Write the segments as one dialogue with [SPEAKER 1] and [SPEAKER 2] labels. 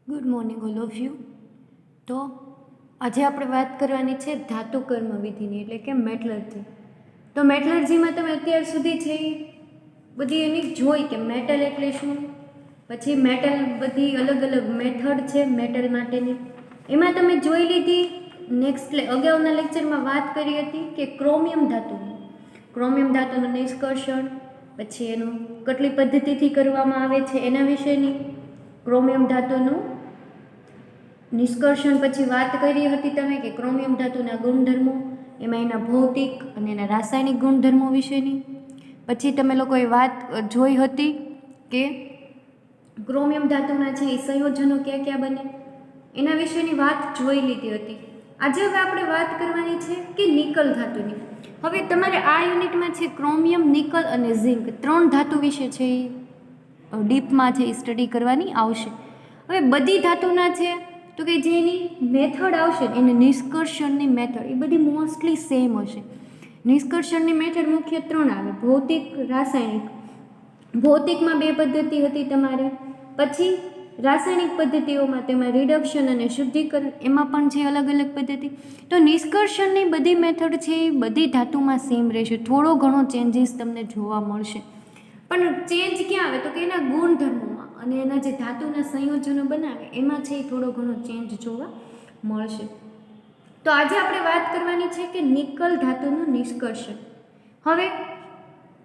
[SPEAKER 1] Good morning all of you. તો આજે આપણે વાત કરવાની છે ધાતુ કર્મ વિધિની, એટલે કે મેટલર્જી. તો મેટલર્જીમાં તમે અત્યાર સુધી છે એ બધી એની જોઈ કે મેટલ એટલે શું, પછી મેટલ બધી અલગ અલગ મેથડ છે મેટલ માટેની, એમાં તમે જોઈ લીધી. નેક્સ્ટ અગાઉના લેક્ચરમાં વાત કરી હતી કે ક્રોમિયમ ધાતુનું નિષ્કર્ષણ, પછી એનું કેટલી પદ્ધતિથી કરવામાં આવે છે એના વિશેની, ક્રોમિયમ ધાતુનું નિષ્કર્ષણ પછી વાત કરી હતી તમે કે ક્રોમિયમ ધાતુના ગુણધર્મો, એમાં એના ભૌતિક અને એના રાસાયણિક ગુણધર્મો વિશેની. પછી તમે લોકોએ વાત જોઈ હતી કે ક્રોમિયમ ધાતુના છે એ સંયોજનો ક્યાં ક્યાં બને, એના વિશેની વાત જોઈ લીધી હતી. આજે હવે આપણે વાત કરવાની છે કે નિકલ ધાતુની. હવે તમારે આ યુનિટમાં છે ક્રોમિયમ, નિકલ અને ઝિંક ત્રણ ધાતુ વિશે છે એ ડીપમાં છે એ સ્ટડી કરવાની આવશે. હવે બધી ધાતુના છે તો કે જેની મેથડ આવશે એને નિષ્કર્ષણની મેથડ એ બધી મોસ્ટલી સેમ હશે. નિષ્કર્ષણની મેથડ મુખ્ય ત્રણ આવે: ભૌતિક, રાસાયણિક. ભૌતિકમાં બે પદ્ધતિ હતી તમારે, પછી રાસાયણિક પદ્ધતિઓમાં તેમાં રિડક્શન અને શુદ્ધિકરણ, એમાં પણ છે અલગ અલગ પદ્ધતિ. તો નિષ્કર્ષણની બધી મેથડ છે એ બધી ધાતુમાં સેમ રહેશે, થોડો ઘણો ચેન્જીસ તમને જોવા મળશે. પણ ચેન્જ ક્યાં આવે તો કે એના ગુણધર્મોમાં અને એના જે ધાતુના સંયોજનો બનાવે એમાં છે એ થોડો ઘણો ચેન્જ જોવા મળશે. તો આજે આપણે વાત કરવાની છે કે નિકલ ધાતુનું નિષ્કર્ષણ. હવે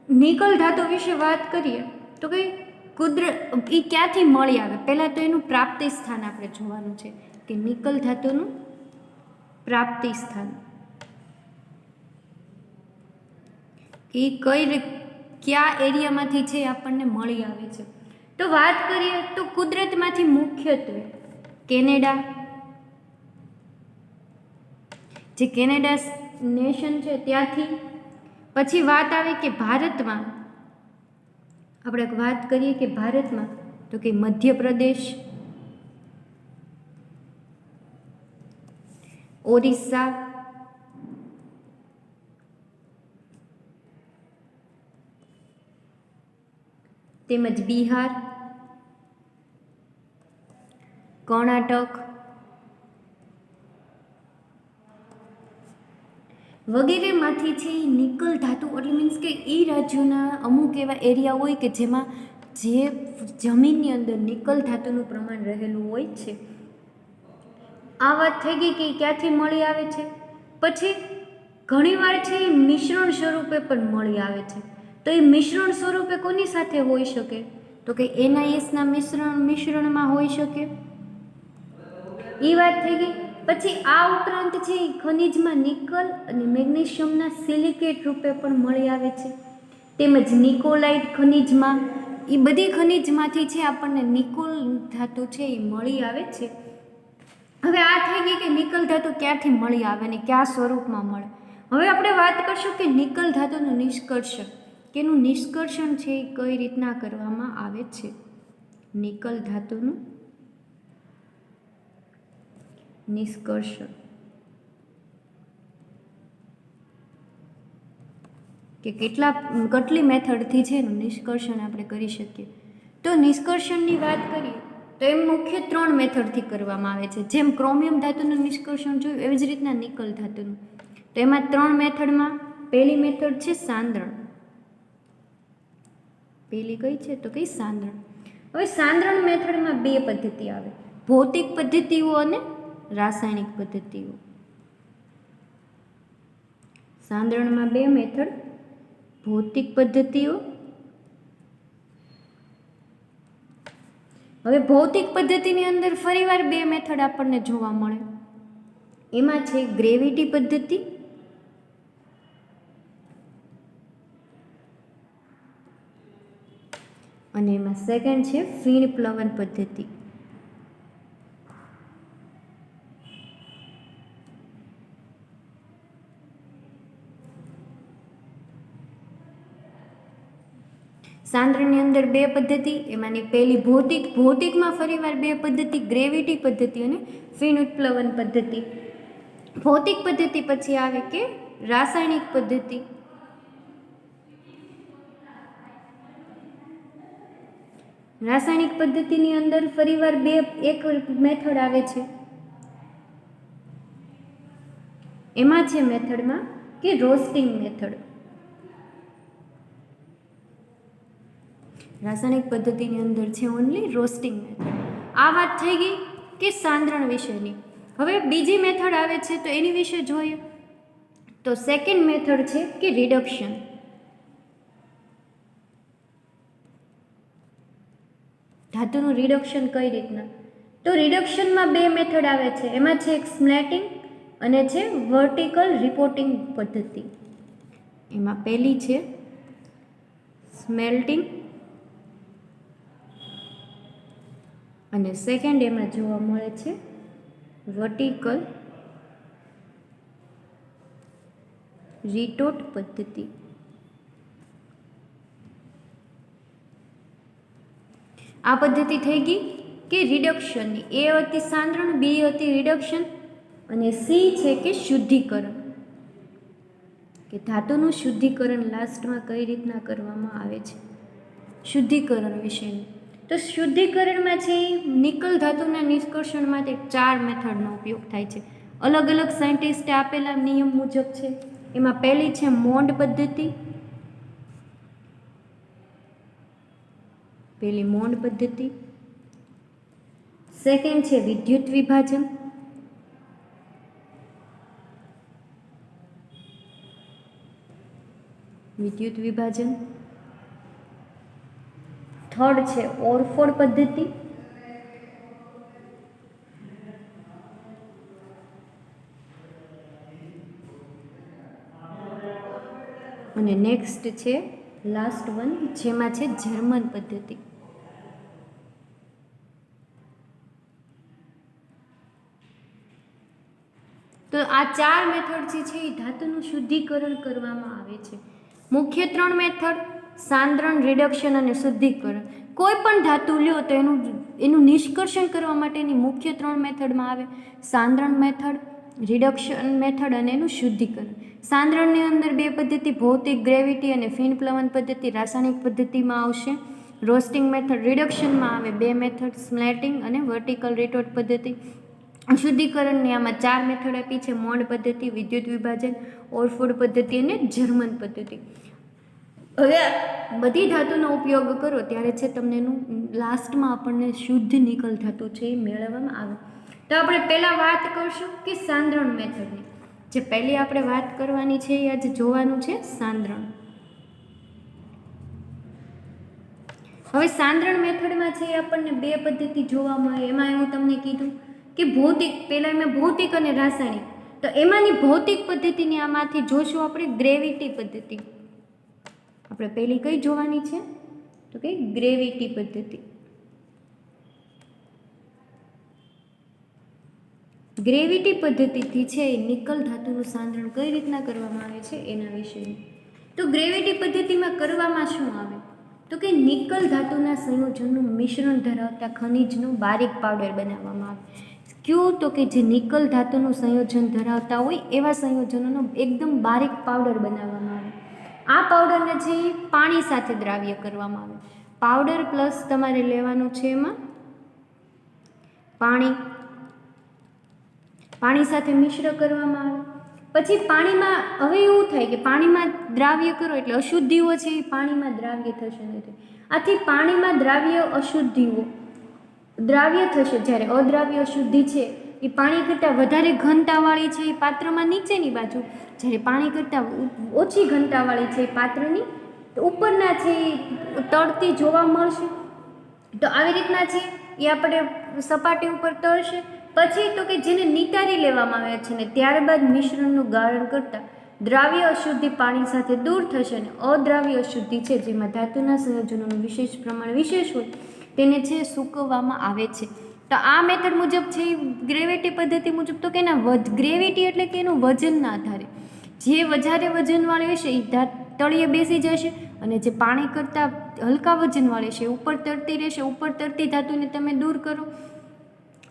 [SPEAKER 1] નિકલ ધાતુ વિશે વાત કરીએ તો કે એ ક્યાંથી મળી આવે, પહેલાં તો એનું પ્રાપ્તિ સ્થાન આપણે જોવાનું છે કે નિકલ ધાતુનું પ્રાપ્તિ સ્થાન એ કયા એરિયામાંથી છે આપણને મળી આવે છે. તો વાત કરીએ તો કુદરતમાંથી મુખ્યત્વે કેનેડા, જે કેનેડા નેશન છે ત્યાંથી. પછી વાત આવે કે ભારતમાં, આપણે વાત કરીએ કે ભારતમાં તો કે મધ્યપ્રદેશ, ઓરિસ્સા, તેમજ બિહાર, કર્ણાટક વગેરેમાંથી છે એ નિકલ ધાતુ, એટલે મીન્સ કે એ રાજ્યોના અમુક એવા એરિયા હોય કે જેમાં જે જમીનની અંદર નિકલ ધાતુનું પ્રમાણ રહેલું હોય છે. આ વાત થઈ ગઈ કે ક્યાંથી મળી આવે છે. પછી ઘણીવાર છે એ મિશ્રણ સ્વરૂપે પણ મળી આવે છે. તો એ મિશ્રણ સ્વરૂપે કોની સાથે હોઈ શકે તો કે NiSના મિશ્રણમાં હોઈ શકે, એ વાત થઈ ગઈ. પછી આ ઉપરાંત છે એ ખનિજમાં નિકલ અને મેગ્નેશિયમના સિલિકેટ રૂપે પણ મળી આવે છે. તેમજ નિકોલાઇટ ખનિજમાં, એ બધી ખનિજમાંથી છે આપણને નિકોલ ધાતુ છે એ મળી આવે છે. હવે આ થઈ ગઈ કે નિકલ ધાતુ ક્યાંથી મળી આવે ને કયા સ્વરૂપમાં મળે. હવે આપણે વાત કરશું કે નિકલ ધાતુનું નિષ્કર્ષણ, કે એનું નિષ્કર્ષણ છે એ કઈ રીતના કરવામાં આવે છે. નિકલ ધાતુનું નિષ્કર્ષણ કે કેટલી મેથડથી છે એનું નિષ્કર્ષણ આપણે કરી શકીએ. તો નિષ્કર્ષણની વાત કરીએ તો એમ મુખ્ય ત્રણ મેથડથી કરવામાં આવે છે. જેમ ક્રોમિયમ ધાતુનું નિષ્કર્ષણ જોયું એવી જ રીતના નિકલ ધાતુનું. તો એમાં ત્રણ મેથડમાં પહેલી મેથડ છે સાંદ્રણ. પહેલી કઈ છે તો કઈ સાંદ્રણ. હવે સાંદ્રણ મેથડમાં બે પદ્ધતિ આવે: ભૌતિક પદ્ધતિઓ અને રાસાયણિક પદ્ધતિઓ. સાંદ્રણમાં બે મેથડ: ભૌતિક પદ્ધતિઓ. હવે ભૌતિક પદ્ધતિની અંદર ફરીવાર બે મેથડ આપણને જોવા મળે. એમાં છે ગ્રેવિટી પદ્ધતિ અને એમાં સેકન્ડ છે ફીણ પ્લવન પદ્ધતિ. સાંદ્રણની અંદર બે પદ્ધતિ, એમાંની પહેલી ભૌતિકમાં ફરીવાર બે પદ્ધતિ: ગ્રેવિટી પદ્ધતિ અને ફીણ ઉત્પ્લવન પદ્ધતિ. ભૌતિક પદ્ધતિ પછી આવે કે રાસાયણિક પદ્ધતિ. રાસાયણિક પદ્ધતિની અંદર ફરીવાર એક મેથડ આવે છે, એમાં છે મેથડમાં કે રોસ્ટિંગ મેથડ. રાસાયણિક પદ્ધતિની અંદર છે ઓનલી રોસ્ટિંગ મેથડ. આ વાત થઈ ગઈ કે સાંદ્રણ વિશેની. હવે બીજી મેથડ આવે છે તો એની વિશે જોઈએ તો સેકન્ડ મેથડ છે કે રિડક્શન. ધાતુનું રિડક્શન કઈ રીતના? તો રિડક્શનમાં બે મેથડ આવે છે. એમાં છે એક સ્મેલ્ટિંગ અને છે વર્ટિકલ રિપોર્ટિંગ પદ્ધતિ. એમાં પહેલી છે સ્મેલ્ટિંગ અને સેકન્ડ એમાં જોવા મળે છે વર્ટિકલ રિટોટ પદ્ધતિ. આ પદ્ધતિ થઈ ગઈ કે રિડક્શનની. એ હતી સાંદ્રણ, બી હતી રિડક્શન અને સી છે કે શુદ્ધિકરણ, કે ધાતુનું શુદ્ધિકરણ લાસ્ટમાં કઈ રીતના કરવામાં આવે છે, શુદ્ધિકરણ વિશેનું. તો શુદ્ધિકરણમાં છે નિકલ ધાતુના નિષ્કર્ષણ માટે 4 મેથડનો ઉપયોગ થાય છે. અલગ અલગ સાયન્ટિસ્ટે આપેલા નિયમ મુજબ છે. એમાં પહેલી છે મોન્ડ પદ્ધતિ. પહેલી મોન્ડ પદ્ધતિ. સેકન્ડ છે વિદ્યુત વિભાજન. વિદ્યુત વિભાજન. થર્ડ છે ઓરફોડ પદ્ધતિ. અને નેક્સ્ટ છે લાસ્ટ વન, જેમાં છે જર્મન પદ્ધતિ. તો આ 4 મેથડ જે છે એ ધાતુનું શુદ્ધિકરણ કરવામાં આવે છે. મુખ્ય 3 મેથડ સાંદ્રણ, રિડક્શન અને શુદ્ધિકરણ. કોઈ પણ ધાતુ લ્યો તો એનું નિષ્કર્ષણ કરવા માટેની મુખ્ય 3 મેથડમાં આવે સાંદ્રણ મેથડ, રિડક્શન મેથડ અને એનું શુદ્ધિકરણ. સાંદ્રણની અંદર 2 પદ્ધતિ ભૌતિક ગ્રેવિટી અને ફિન પ્લવન પદ્ધતિ રાસાયણિક પદ્ધતિમાં આવશે. Roasting method. રિડક્શનમાં આવે 2 મેથડ સ્મેલ્ટિંગ અને વર્ટિકલ રિટોટ પદ્ધતિ. શુદ્ધિકરણની આમાં 4 મેથડ આપી છે, મોન્ડ પદ્ધતિ, વિદ્યુત વિભાજન, ઓરફોડ પદ્ધતિ અને જર્મન પદ્ધતિ. હવે બધી ધાતુનો ઉપયોગ કરો ત્યારે છે તમને એનું લાસ્ટમાં આપણને શુદ્ધ નિકલ ધાતુ છે એ મેળવવામાં આવે. તો આપણે પહેલાં વાત કરશું કે સાંદ્રણ મેથડની. જે પહેલી આપણે વાત કરવાની છે એ આજે જોવાનું છે સાંદ્રણ. હવે સાંદ્રણ મેથડમાં છે આપણને 2 પદ્ધતિ જોવા મળે. એમાં હું તમને કીધું કે ભૌતિક, પહેલાં મેં ભૌતિક અને રાસાયણિક. તો એમાંની ભૌતિક પદ્ધતિની આમાંથી જોશું આપણે ગ્રેવિટી પદ્ધતિ. આપણે પહેલી કઈ જોવાની છે તો કે ગ્રેવિટી પદ્ધતિ. ગ્રેવિટી પદ્ધતિથી છે એ નિકલ ધાતુનું સાંદ્રણ કઈ રીતના કરવામાં આવે છે એના વિશેનું. તો ગ્રેવિટી પદ્ધતિમાં કરવામાં શું આવે તો કે નિકલ ધાતુના સંયોજનનું મિશ્રણ ધરાવતા ખનિજનો બારીક પાવડર બનાવવામાં આવે. ક્યું તો કે જે નિકલ ધાતુનું સંયોજન ધરાવતા હોય એવા સંયોજનોનો એકદમ બારીક પાવડર બનાવવામાં આવે. આ પાવડરને છે એ પાણી સાથે દ્રાવ્ય કરવામાં આવે. પાવડર પ્લસ તમારે લેવાનું છે એમાં પાણી સાથે મિશ્ર કરવામાં આવે. પછી પાણીમાં હવે એવું થાય કે પાણીમાં દ્રાવ્ય કરો એટલે અશુદ્ધિઓ છે એ પાણીમાં દ્રાવ્ય થશે નથી. આથી પાણીમાં દ્રાવ્ય અશુદ્ધિઓ દ્રાવ્ય થશે, જ્યારે અદ્રાવ્ય અશુદ્ધિ છે એ પાણી કરતાં વધારે ઘનતાવાળી છે એ પાત્રમાં નીચેની બાજુ, જ્યારે પાણી કરતાં ઓછી ઘનતાવાળી છે એ પાત્રની ઉપરના છે એ તળતી જોવા મળશે. તો આવી રીતના છે એ આપણે સપાટી ઉપર તળશે. પછી તો કે જેને નિતારી લેવામાં આવે છે ને ત્યારબાદ મિશ્રણનું ગાળણ કરતાં દ્રાવ્ય અશુદ્ધિ પાણી સાથે દૂર થશે અને અદ્રાવ્ય અશુદ્ધિ છે જેમાં ધાતુના સંયોજનોનું વિશેષ પ્રમાણ વિશેષ હોય તેને છે સૂકવવામાં આવે છે. તો આ મેથડ મુજબ છે ગ્રેવિટી પદ્ધતિ મુજબ તો કે એના ગ્રેવિટી એટલે કે એનું વજનના આધારે જે વધારે વજનવાળી હશે એ તળિયે બેસી જશે અને જે પાણી કરતાં હલકા વજનવાળી છે ઉપર તરતી રહેશે. ઉપર તરતી ધાતુને તમે દૂર કરો.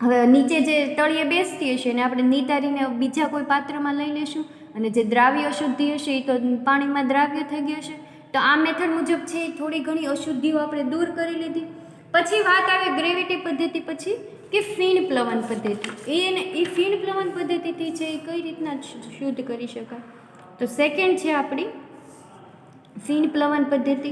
[SPEAKER 1] હવે નીચે જે તળિયે બેસતી હશે એને આપણે નિતારીને બીજા કોઈ પાત્રમાં લઈ લેશું અને જે દ્રાવ્ય અશુદ્ધિ હશે એ તો પાણીમાં દ્રાવ્ય થઈ ગઈ હશે. તો આ મેથડ મુજબ છે થોડી ઘણી અશુદ્ધિઓ આપણે દૂર કરી લીધી. પછી વાત આવે ગ્રેવિટી પદ્ધતિ પછી કે ફીણ પ્લવન પદ્ધતિ. એ ફીણ પ્લવન પદ્ધતિથી છે એ કઈ રીતના શુદ્ધ કરી શકાય? તો સેકન્ડ છે આપણી ફીણ પ્લવન પદ્ધતિ.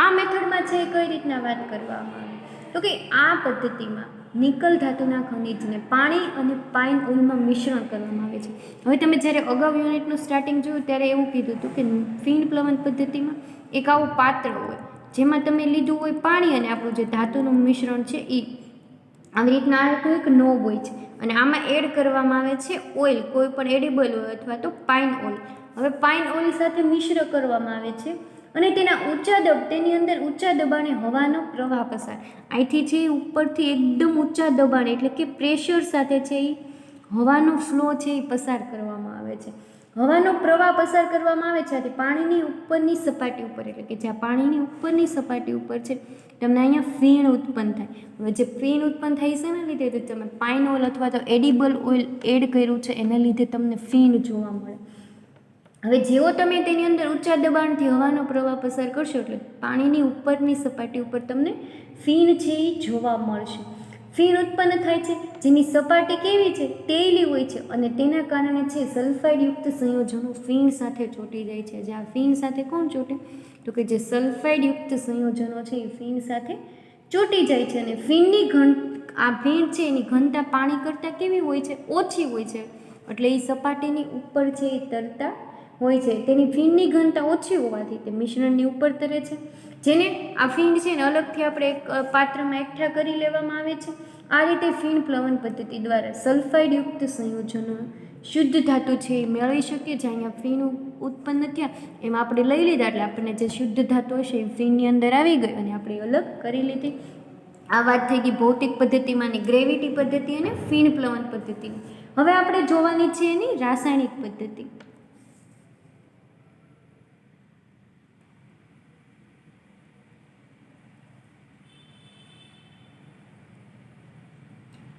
[SPEAKER 1] આ મેથડમાં છે એ કઈ રીતના વાત કરવામાં આવે તો કે આ પદ્ધતિમાં નિકલ ધાતુના ખનિજને પાણી અને પાઇન ઓઇલમાં મિશ્રણ કરવામાં આવે છે. હવે તમે જ્યારે અગાઉ યુનિટનું સ્ટાર્ટિંગ જોયું ત્યારે એવું કીધું હતું કે ફીણ પ્લવન પદ્ધતિમાં એક આવું પાત્ર હોય જેમાં તમે લીધું હોય પાણી અને આપણું જે ધાતુનું મિશ્રણ છે એ આવી રીતના આ એક નોબ હોય છે અને આમાં એડ કરવામાં આવે છે ઓઇલ, કોઈ પણ એડિબલ ઓઇલ અથવા તો પાઇન ઓઇલ. હવે પાઇન ઓઇલ સાથે મિશ્ર કરવામાં આવે છે અને તેની અંદર ઊંચા દબાણે હવાનો પ્રવાહ પસાર, અહીંથી છે ઉપરથી એકદમ ઊંચા દબાણે એટલે કે પ્રેશર સાથે છે એ હવાનો ફ્લો છે એ પસાર કરવામાં આવે છે. હવાનો પ્રવાહ પસાર કરવામાં આવે છે પાણીની ઉપરની સપાટી ઉપર, એટલે કે જ્યાં પાણીની ઉપરની સપાટી ઉપર છે તમને અહીંયા ફીણ ઉત્પન્ન થાય. હવે જે ફીણ ઉત્પન્ન થાય છે એના લીધે તમે પાઇન ઓઇલ અથવા તો એડિબલ ઓઇલ એડ કર્યું છે એના લીધે તમને ફીણ જોવા મળે. હવે જેવો તમે તેની અંદર ઊંચા દબાણથી હવાનો પ્રવાહ પસાર કરશો એટલે પાણીની ઉપરની સપાટી ઉપર તમને ફીણ છે એ જોવા મળશે. ફીણ ઉત્પન્ન થાય છે જેની સપાટી કેવી છે? તેલી હોય છે અને તેના કારણે છે સલ્ફાઇડયુક્ત સંયોજનો ફીણ સાથે ચોંટી જાય છે. જે આ ફીણ સાથે કોણ ચોંટે? તો કે જે સલ્ફાઇડયુક્ત સંયોજનો છે એ ફીણ સાથે ચોંટી જાય છે અને આ ફીણ છે એની ઘનતા પાણી કરતાં કેવી હોય છે? ઓછી હોય છે. એટલે એ સપાટીની ઉપર છે એ તરતા હોય છે. તેની ફીણની ઘનતા ઓછી હોવાથી તે મિશ્રણની ઉપર તરે છે, જેને આ ફીણ છે ને અલગથી આપણે એક પાત્રમાં એકઠા કરી લેવામાં આવે છે. આ રીતે ફીણ પ્લવન પદ્ધતિ દ્વારા સલ્ફાઇડયુક્ત સંયોજનો શુદ્ધ ધાતુ છે એ મેળવી શકીએ. જ્યાં અહીંયા ફીણ ઉત્પન્ન થયા એમાં આપણે લઈ લીધા એટલે આપણને જે શુદ્ધ ધાતુ હશે એ ફીણની અંદર આવી ગઈ અને આપણે અલગ કરી લીધી. આ વાત થઈ ગઈ ભૌતિક પદ્ધતિમાંની ગ્રેવિટી પદ્ધતિ અને ફીણ પ્લવન પદ્ધતિની. હવે આપણે જોવાની છે એની રાસાયણિક પદ્ધતિ.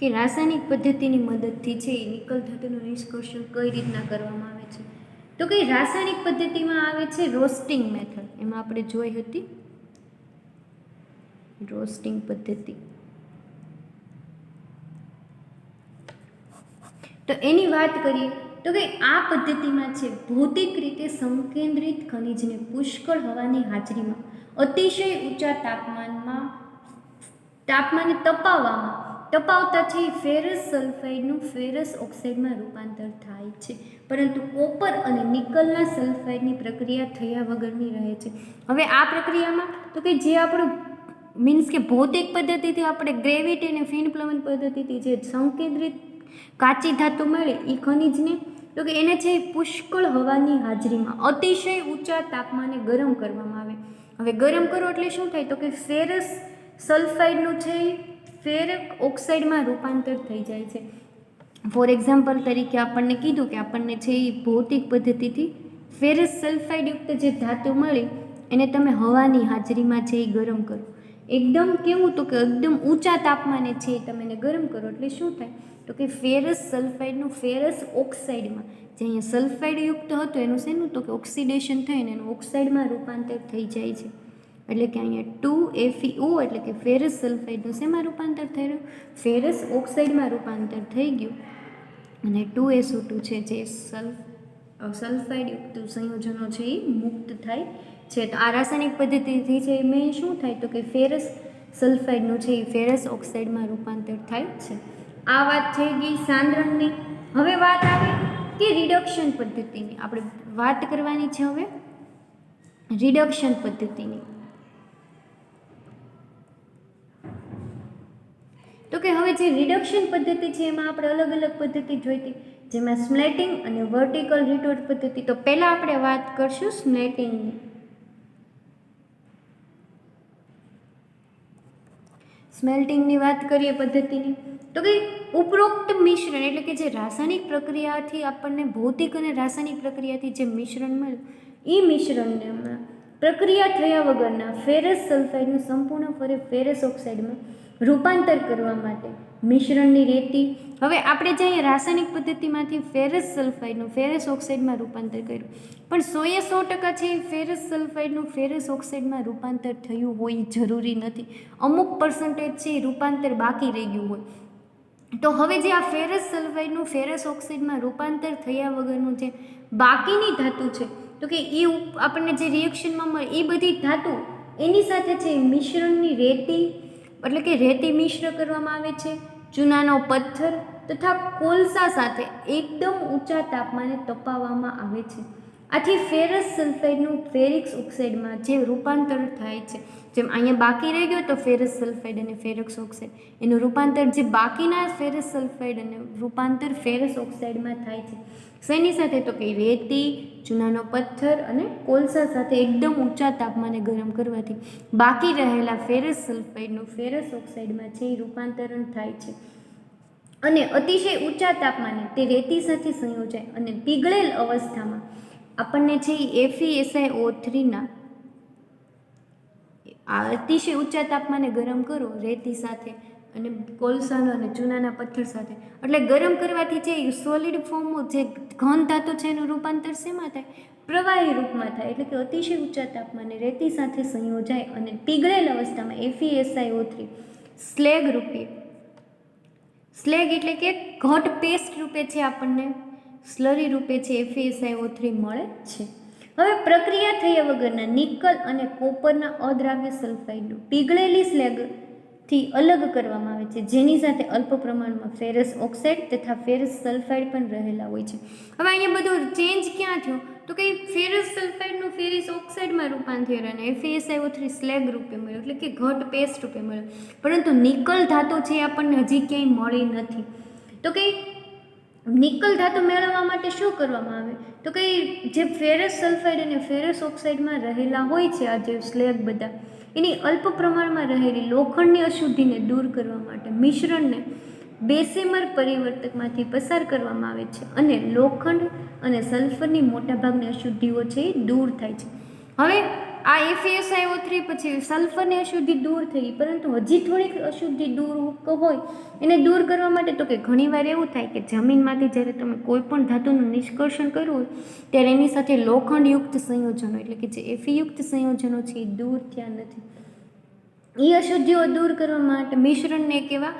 [SPEAKER 1] કે રાસાયણિક પદ્ધતિની મદદથી છે એ નિકલ ધાતુનું નિષ્કર્ષણ કઈ રીતના કરવામાં આવે છે? તો કે રાસાયણિક પદ્ધતિમાં આવે છે રોસ્ટિંગ મેથડ. એમાં આપણે જોઈ હતી રોસ્ટિંગ પદ્ધતિ. તો એની વાત કરીએ તો કે આ પદ્ધતિમાં છે ભૌતિક રીતે સંકેન્દ્રિત ખનિજને પુષ્કળ હવાની હાજરીમાં અતિશય ઊંચા તાપમાને તપાવતા છે ફેરસ સલ્ફાઇડનું ફેરસ ઓક્સાઇડમાં રૂપાંતર થાય છે. પરંતુ કોપર અને નિકલના સલ્ફાઇડની પ્રક્રિયા થયા વગરની રહે છે. હવે આ પ્રક્રિયામાં તો કે જે આપણું મીન્સ કે ભૌતિક પદ્ધતિથી આપણે ગ્રેવિટી અને ફીણ પ્લવન પદ્ધતિથી જે સંકેન્દ્રિત કાચી ધાતુ મળે એ ખનિજને તો કે એને છે પુષ્કળ હવાની હાજરીમાં અતિશય ઊંચા તાપમાને ગરમ કરવામાં આવે. હવે ગરમ કરો એટલે શું થાય? તો કે ફેરસ સલ્ફાઇડનું છે ફેરક ઓક્સાઇડમાં રૂપાંતર થઈ જાય છે. ફોર એક્ઝામ્પલ તરીકે આપણને કીધું કે આપણને છે એ ભૌતિક પદ્ધતિથી ફેરસ સલ્ફાઇડયુક્ત જે ધાતુ મળી એને તમે હવાની હાજરીમાં છે એ ગરમ કરો. એકદમ કેવું? તો કે એકદમ ઊંચા તાપમાને છે એ તમે એને ગરમ કરો એટલે શું થાય? તો કે ફેરસ સલ્ફાઇડનું ફેરસ ઓક્સાઇડમાં, જે અહીંયા સલ્ફાઇડયુક્ત હતું એનું શેનું? તો કે ઓક્સિડેશન થઈને એનું ઓક્સાઇડમાં રૂપાંતર થઈ જાય છે. એટલે કે અહીંયા 2FeO એટલે કે ફેરસ સલ્ફાઇડનું શેમાં રૂપાંતર થઈ રહ્યું? ફેરસ ઓક્સાઇડમાં રૂપાંતર થઈ ગયું અને 2SO2 છે જે સલ્ફાઇડયુક્ત સંયોજનો છે એ મુક્ત થાય છે. તો આ રાસાયણિક પદ્ધતિથી છે મેં શું થાય? તો કે ફેરસ સલ્ફાઇડનું છે એ ફેરસ ઓક્સાઇડમાં રૂપાંતર થાય છે. આ વાત થઈ ગઈ સાંદ્રણની. હવે વાત આવે કે રિડક્શન પદ્ધતિની. આપણે વાત કરવાની છે હવે રિડક્શન પદ્ધતિની. તો કે હવે જે રિડક્શન પદ્ધતિ છે એમાં આપણે અલગ અલગ પદ્ધતિ જોઈતી, જેમાં સ્મેલ્ટિંગ અને વર્ટિકલ રિટોર્ટ પદ્ધતિ. તો પહેલાં આપણે વાત કરશું સ્મેલ્ટિંગની. સ્મેલ્ટિંગની વાત કરીએ પદ્ધતિની તો કે ઉપરોક્ત મિશ્રણ એટલે કે જે રાસાયણિક પ્રક્રિયાથી આપણને ભૌતિક અને રાસાયણિક પ્રક્રિયાથી જે મિશ્રણ મળ્યું એ મિશ્રણને પ્રક્રિયા થયા વગરના ફેરસ સલ્ફાઇડનું સંપૂર્ણ ફરે ફેરસ ઓક્સાઇડમાં રૂપાંતર કરવા માટે મિશ્રણની રેતી. હવે આપણે જે રાસાયણિક પદ્ધતિમાંથી ફેરસ સલ્ફાઇડનું ફેરસ ઓક્સાઇડમાં રૂપાંતર કર્યું, પણ 100% છે ફેરસ સલ્ફાઇડનું ફેરસ ઓક્સાઇડમાં રૂપાંતર થયું હોય જરૂરી નથી. અમુક પર્સન્ટેજ છે રૂપાંતર બાકી રહી ગયું હોય. તો હવે જે આ ફેરસ સલ્ફાઇડનું ફેરસ ઓક્સાઇડમાં રૂપાંતર થયા વગરનું જે બાકીની ધાતુ છે, તો કે એ આપણને જે રિએક્શનમાં મળે એ બધી ધાતુ એની સાથે છે મિશ્રણની રેતી, એટલે કે રેતી મિશ્ર કરવામાં આવે છે, ચૂનાનો પથ્થર તથા કોલસા સાથે એકદમ ઊંચા તાપમાને તપાવવામાં આવે છે. આથી ફેરસ સલ્ફાઇડનું ફેરિક ઓક્સાઇડમાં જે રૂપાંતર થાય છે, જેમ અહીંયા બાકી રહી ગયો તો ફેરસ સલ્ફાઇડ અને ફેરસ ઓક્સાઇડ, એનું રૂપાંતર જે બાકીના ફેરસ સલ્ફાઇડ અને રૂપાંતર ફેરસ ઓક્સાઇડમાં થાય છે. શેની સાથે? તો કે રેતી, ચૂનાનો પથ્થર અને કોલસા સાથે એકદમ ઊંચા તાપમાને ગરમ કરવાથી બાકી રહેલા ફેરસ સલ્ફાઇડનું ફેરસ ઓક્સાઇડમાં છે એ રૂપાંતરણ થાય છે અને અતિશય ઊંચા તાપમાને તે રેતી સાથે સંયોજાય અને પીગળેલ અવસ્થામાં આપણને છે એ FeSiO3ના અતિશય ઊંચા તાપમાને ગરમ કરો રેતી સાથે અને કોલસાનો અને ચૂનાના પથ્થર સાથે, એટલે ગરમ કરવાથી છે સોલિડ ફોર્મ જે ઘન ધાતુ છે એનું રૂપાંતર શેમાં થાય? પ્રવાહી રૂપમાં થાય. એટલે કે અતિશય ઊંચા તાપમાને રેતી સાથે સંયોજાય અને પીગળેલ અવસ્થામાં FeSiO3 સ્લેગ રૂપે, સ્લેગ એટલે કે ઘટ પેસ્ટ રૂપે છે આપણને સ્લરી રૂપે છે FeSiO3 મળે છે. હવે પ્રક્રિયા થયા વગરના નિકલ અને કોપરના અદ્રાવ્ય સલ્ફાઇડનું પીગળેલી સ્લેગથી અલગ કરવામાં આવે છે, જેની સાથે અલ્પ પ્રમાણમાં ફેરસ ઓક્સાઇડ તથા ફેરસ સલ્ફાઇડ પણ રહેલા હોય છે. હવે અહીંયા બધું ચેન્જ ક્યાં થયું? તો કે ફેરસ સલ્ફાઇડનું ફેરસ ઓક્સાઇડમાં રૂપાંતર અને FeSiO3 સ્લેગ રૂપે મળ્યો, એટલે કે ઘટ પેસ્ટ રૂપે મળ્યો. પરંતુ નિકલ ધાતુ છે આપણને હજી ક્યાંય મળી નથી. તો કે નિકલ ધાતુ મેળવવા માટે શું કરવામાં આવે? તો કે જે ફેરસ સલ્ફાઇડ અને ફેરસ ઓક્સાઇડમાં રહેલા હોય છે આ જે સ્લેગ બધા, એની અલ્પ પ્રમાણમાં રહેલી લોખંડની અશુદ્ધિને દૂર કરવા માટે મિશ્રણને બેસેમર પરિવર્તકમાંથી પસાર કરવામાં આવે છે અને લોખંડ અને સલ્ફરની મોટાભાગની અશુદ્ધિઓ છે એ દૂર થાય છે. હવે આ FeSiO3 પછી સલ્ફરની અશુદ્ધિ દૂર થઈ, પરંતુ હજી થોડીક અશુદ્ધિ દૂર હોય એને દૂર કરવા માટે તો કે ઘણીવાર એવું થાય કે જમીનમાંથી જ્યારે તમે કોઈ પણ ધાતુનું નિષ્કર્ષણ કર્યું હોય ત્યારે એની સાથે લોખંડયુક્ત સંયોજનો, એટલે કે જે Fe-યુક્ત સંયોજનો છે એ દૂર થયા નથી. એ અશુદ્ધિઓ દૂર કરવા માટે મિશ્રણને કેવા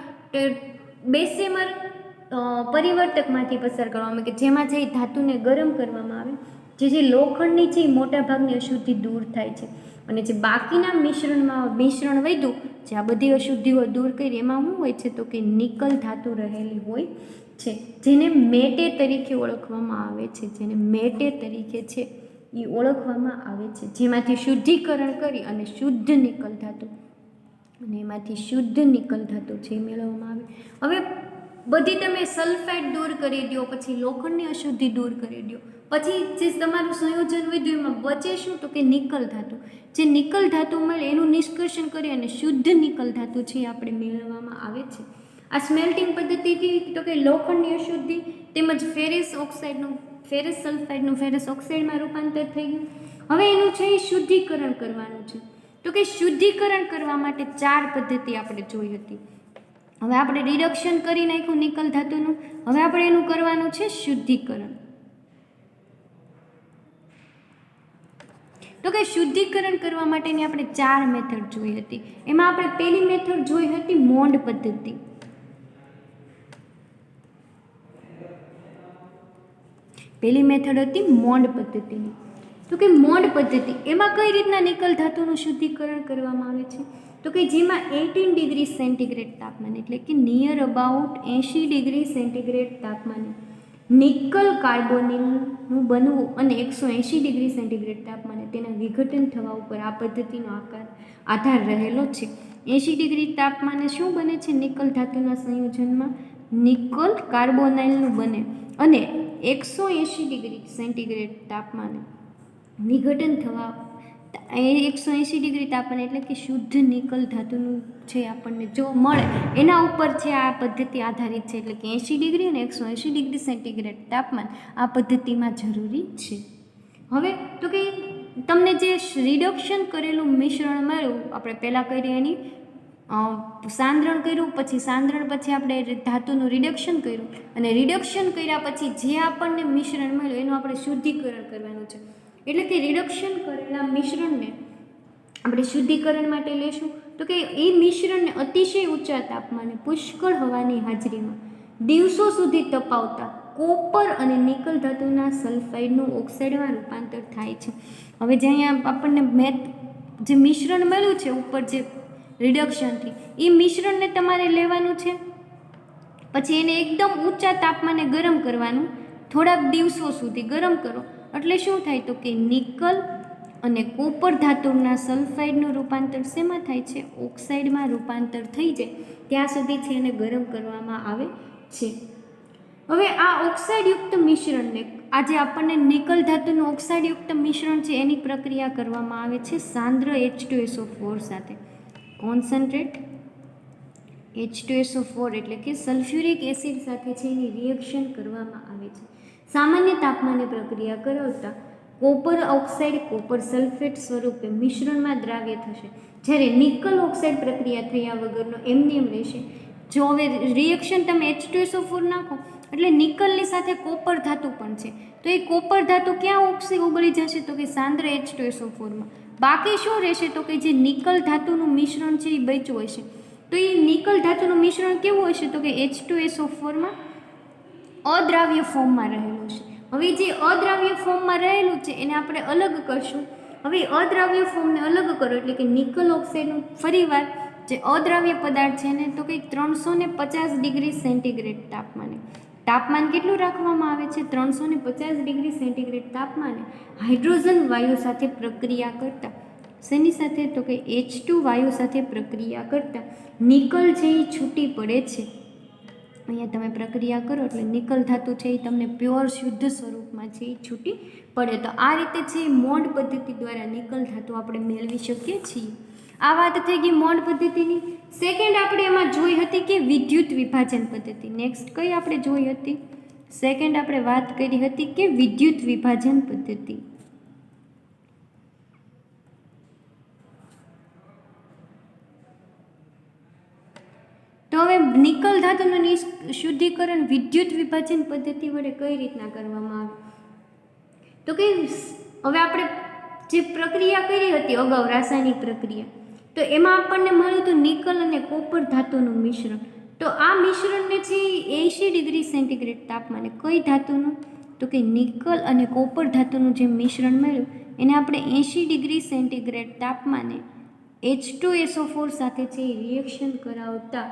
[SPEAKER 1] બેસેમર પરિવર્તકમાંથી પસાર કરવામાં આવે કે જેમાં જે ધાતુને ગરમ કરવામાં આવે, જે લોખંડની છે એ મોટાભાગની અશુદ્ધિ દૂર થાય છે અને જે બાકીના મિશ્રણ વધ્યું, જે આ બધી અશુદ્ધિઓ દૂર કરી, એમાં શું હોય છે? તો કે નિકલ ધાતુ રહેલી હોય છે, જેને મેટે તરીકે ઓળખવામાં આવે છે, જેને મેટે તરીકે છે એ ઓળખવામાં આવે છે, જેમાંથી શુદ્ધિકરણ કરી અને શુદ્ધ નિકલ ધાતુ અને એમાંથી શુદ્ધ નિકલ ધાતુ છે મેળવવામાં આવે. હવે બધી તમે સલ્ફાઇડ દૂર કરી દો, પછી લોખંડની અશુદ્ધિ દૂર કરી દો, પછી જે તમારું સંયોજન વધ્યું એમાં બચે શું? તો કે નિકલ ધાતુ. જે નિકલ ધાતુ મળે એનું નિષ્કર્ષણ કરી અને શુદ્ધ નિકલ ધાતુ છે એ આપણે મેળવવામાં આવે છે. આ સ્મેલ્ટિંગ પદ્ધતિથી તો કે લોખંડની અશુદ્ધિ તેમજ ફેરસ ઓક્સાઇડનું ફેરસ સલ્ફાઇડનું ફેરસ ઓક્સાઇડમાં રૂપાંતર થઈ ગયું. હવે એનું છે એ શુદ્ધિકરણ કરવાનું છે. તો કે શુદ્ધિકરણ કરવા માટે 4 પદ્ધતિ આપણે જોઈ હતી. હવે આપણે રિડક્શન કરી નાખ્યું નિકલ ધાતુનું, હવે આપણે એનું કરવાનું છે શુદ્ધિકરણ. તો કે શુદ્ધિકરણ કરવા માટેની આપણે 4 મેથડ જોઈ હતી. એમાં આપણે પહેલી મેથડ જોઈ હતી મોન્ડ પદ્ધતિ. પહેલી મેથડ હતી મોન્ડ પદ્ધતિની. તો કે મોન્ડ પદ્ધતિ એમાં કઈ રીતના નિકલ ધાતુનું શુદ્ધિકરણ કરવામાં આવે છે? તો કે જેમાં 18 ડિગ્રી સેન્ટીગ્રેડ તાપમાન, એટલે કે નિયર અબાઉટ 80 ડિગ્રી સેન્ટીગ્રેડ તાપમાને નિકલ કાર્બોનિલનું બનવું અને 180 ડિગ્રી સેન્ટીગ્રેડ તાપમાને તેના વિઘટન થવા ઉપર આ પદ્ધતિનો આધાર રહેલો છે. 80 ડિગ્રી તાપમાને શું બને છે? નિકલ ધાતુના સંયોજનમાં નિકલ કાર્બોનાઇલનું બને અને 180 ડિગ્રી સેન્ટીગ્રેડ તાપમાને વિઘટન થવા 180 ડિગ્રી તાપમાન, એટલે કે શુદ્ધ નિકલ ધાતુનું છે આપણને જો મળે એના ઉપર છે આ પદ્ધતિ આધારિત છે. એટલે કે 80 ડિગ્રી અને 180 ડિગ્રી સેન્ટીગ્રેડ તાપમાન આ પદ્ધતિમાં જરૂરી છે. હવે તો કે તમને જે રિડક્શન કરેલું મિશ્રણ મળ્યું, આપણે પહેલાં કરી એની સાંદ્રણ કર્યું, પછી સાંદ્રણ પછી આપણે ધાતુનું રિડક્શન કર્યું, અને રિડક્શન કર્યા પછી જે આપણને મિશ્રણ મળ્યું એનું આપણે શુદ્ધિકરણ કરવાનું છે. એટલે કે રિડક્શન કરેલા મિશ્રણને આપણે શુદ્ધિકરણ માટે લેશું તો કે એ મિશ્રણને અતિશય ઊંચા તાપમાને પુષ્કળ હવાની હાજરીમાં દિવસો સુધી તપાવતા કોપર અને નિકલ ધાતુના સલ્ફાઇડનું ઓક્સાઇડમાં રૂપાંતર થાય છે. હવે જે અહીંયા આપણને જે મિશ્રણ મળ્યું છે ઉપર જે રિડક્શનથી, એ મિશ્રણને તમારે લેવાનું છે, પછી એને એકદમ ઊંચા તાપમાને ગરમ કરવાનું, થોડાક દિવસો સુધી ગરમ કરો એટલે શું થાય તો કે નિકલ અને કોપર ધાતુના સલ્ફાઇડનું રૂપાંતર શેમાં થાય છે? ઓક્સાઇડમાં રૂપાંતર થઈ જાય ત્યાં સુધી છે એને ગરમ કરવામાં આવે છે. હવે આ ઓક્સાઇડયુક્ત મિશ્રણને, આજે આપણને નિકલ ધાતુનું ઓક્સાઇડયુક્ત મિશ્રણ છે એની પ્રક્રિયા કરવામાં આવે છે સાંદ્ર H2SO4 સાથે. કોન્સન્ટ્રેટ H2SO4 એટલે કે સલ્ફ્યુરિક એસિડ સાથે છે એની રિએક્શન કરવામાં આવે છે. સામાન્ય તાપમાને પ્રક્રિયા કરાવતા કોપર ઓક્સાઇડ કોપર સલ્ફેટ સ્વરૂપે મિશ્રણમાં દ્રાવ્ય થશે, જ્યારે નિકલ ઓક્સાઇડ પ્રક્રિયા થયા વગરનો એમનેમ રહેશે. જો હવે રિએક્શન તમે H2SO4 નાખો એટલે નિકલની સાથે કોપર ધાતુ પણ છે, તો એ કોપર ધાતુ ક્યાં ઓગળી જશે તો કે સાંદ્ર H2SO4માં. બાકી શું રહેશે તો કે જે નિકલ ધાતુનું મિશ્રણ છે એ બચ્યું હશે. તો એ નિકલ ધાતુનું મિશ્રણ કેવું હશે તો કે H2SO4માં અદ્રાવ્ય ફોર્મમાં રહેલું છે. હવે જે અદ્રાવ્ય ફોર્મમાં રહેલું છે એને આપણે અલગ કરશું. હવે અદ્રાવ્ય ફોર્મને અલગ કરો એટલે કે નિકલ ઓક્સાઇડનું ફરીવાર જે અદ્રાવ્ય પદાર્થ છે ને તો કંઈક 350 ડિગ્રી સેન્ટીગ્રેડ તાપમાન કેટલું રાખવામાં આવે છે? 350 ડિગ્રી સેન્ટીગ્રેડ તાપમાને હાઇડ્રોજન વાયુ સાથે પ્રક્રિયા કરતા, શેની સાથે તો કે H2 વાયુ સાથે પ્રક્રિયા કરતા નિકલ છે એ છૂટી પડે છે. અહીંયા તમે પ્રક્રિયા કરો એટલે નિકલ ધાતુ છે એ તમને પ્યોર શુદ્ધ સ્વરૂપમાં છે એ છૂટી પડે. તો આ રીતે છે એ મોડ પદ્ધતિ દ્વારા નિકલ ધાતુ આપણે મેળવી શકીએ છીએ. આ વાત થઈ ગઈ મોડ પદ્ધતિની. સેકન્ડ આપણે એમાં જોઈ હતી કે વિદ્યુત વિભાજન પદ્ધતિ. નેક્સ્ટ કઈ આપણે જોઈ હતી? સેકન્ડ આપણે વાત કરી હતી કે વિદ્યુત વિભાજન પદ્ધતિ. તો હવે નિકલ ધાતુનું શુદ્ધિકરણ વિદ્યુત વિભાજન પદ્ધતિ વડે કઈ રીતના કરવામાં આવે? તો કે હવે આપણે જે પ્રક્રિયા કરી હતી અગાઉ રાસાયણિક પ્રક્રિયા, તો એમાં આપણને મળ્યું હતું નિકલ અને કોપર ધાતુનું મિશ્રણ. તો આ મિશ્રણને છે 80 ડિગ્રી સેન્ટીગ્રેડ તાપમાને, કઈ ધાતુનું તો કે નિકલ અને કોપર ધાતુનું જે મિશ્રણ મળ્યું એને આપણે 80 ડિગ્રી સેન્ટીગ્રેડ તાપમાને H2SO4 સાથે છે રિએક્શન કરાવતા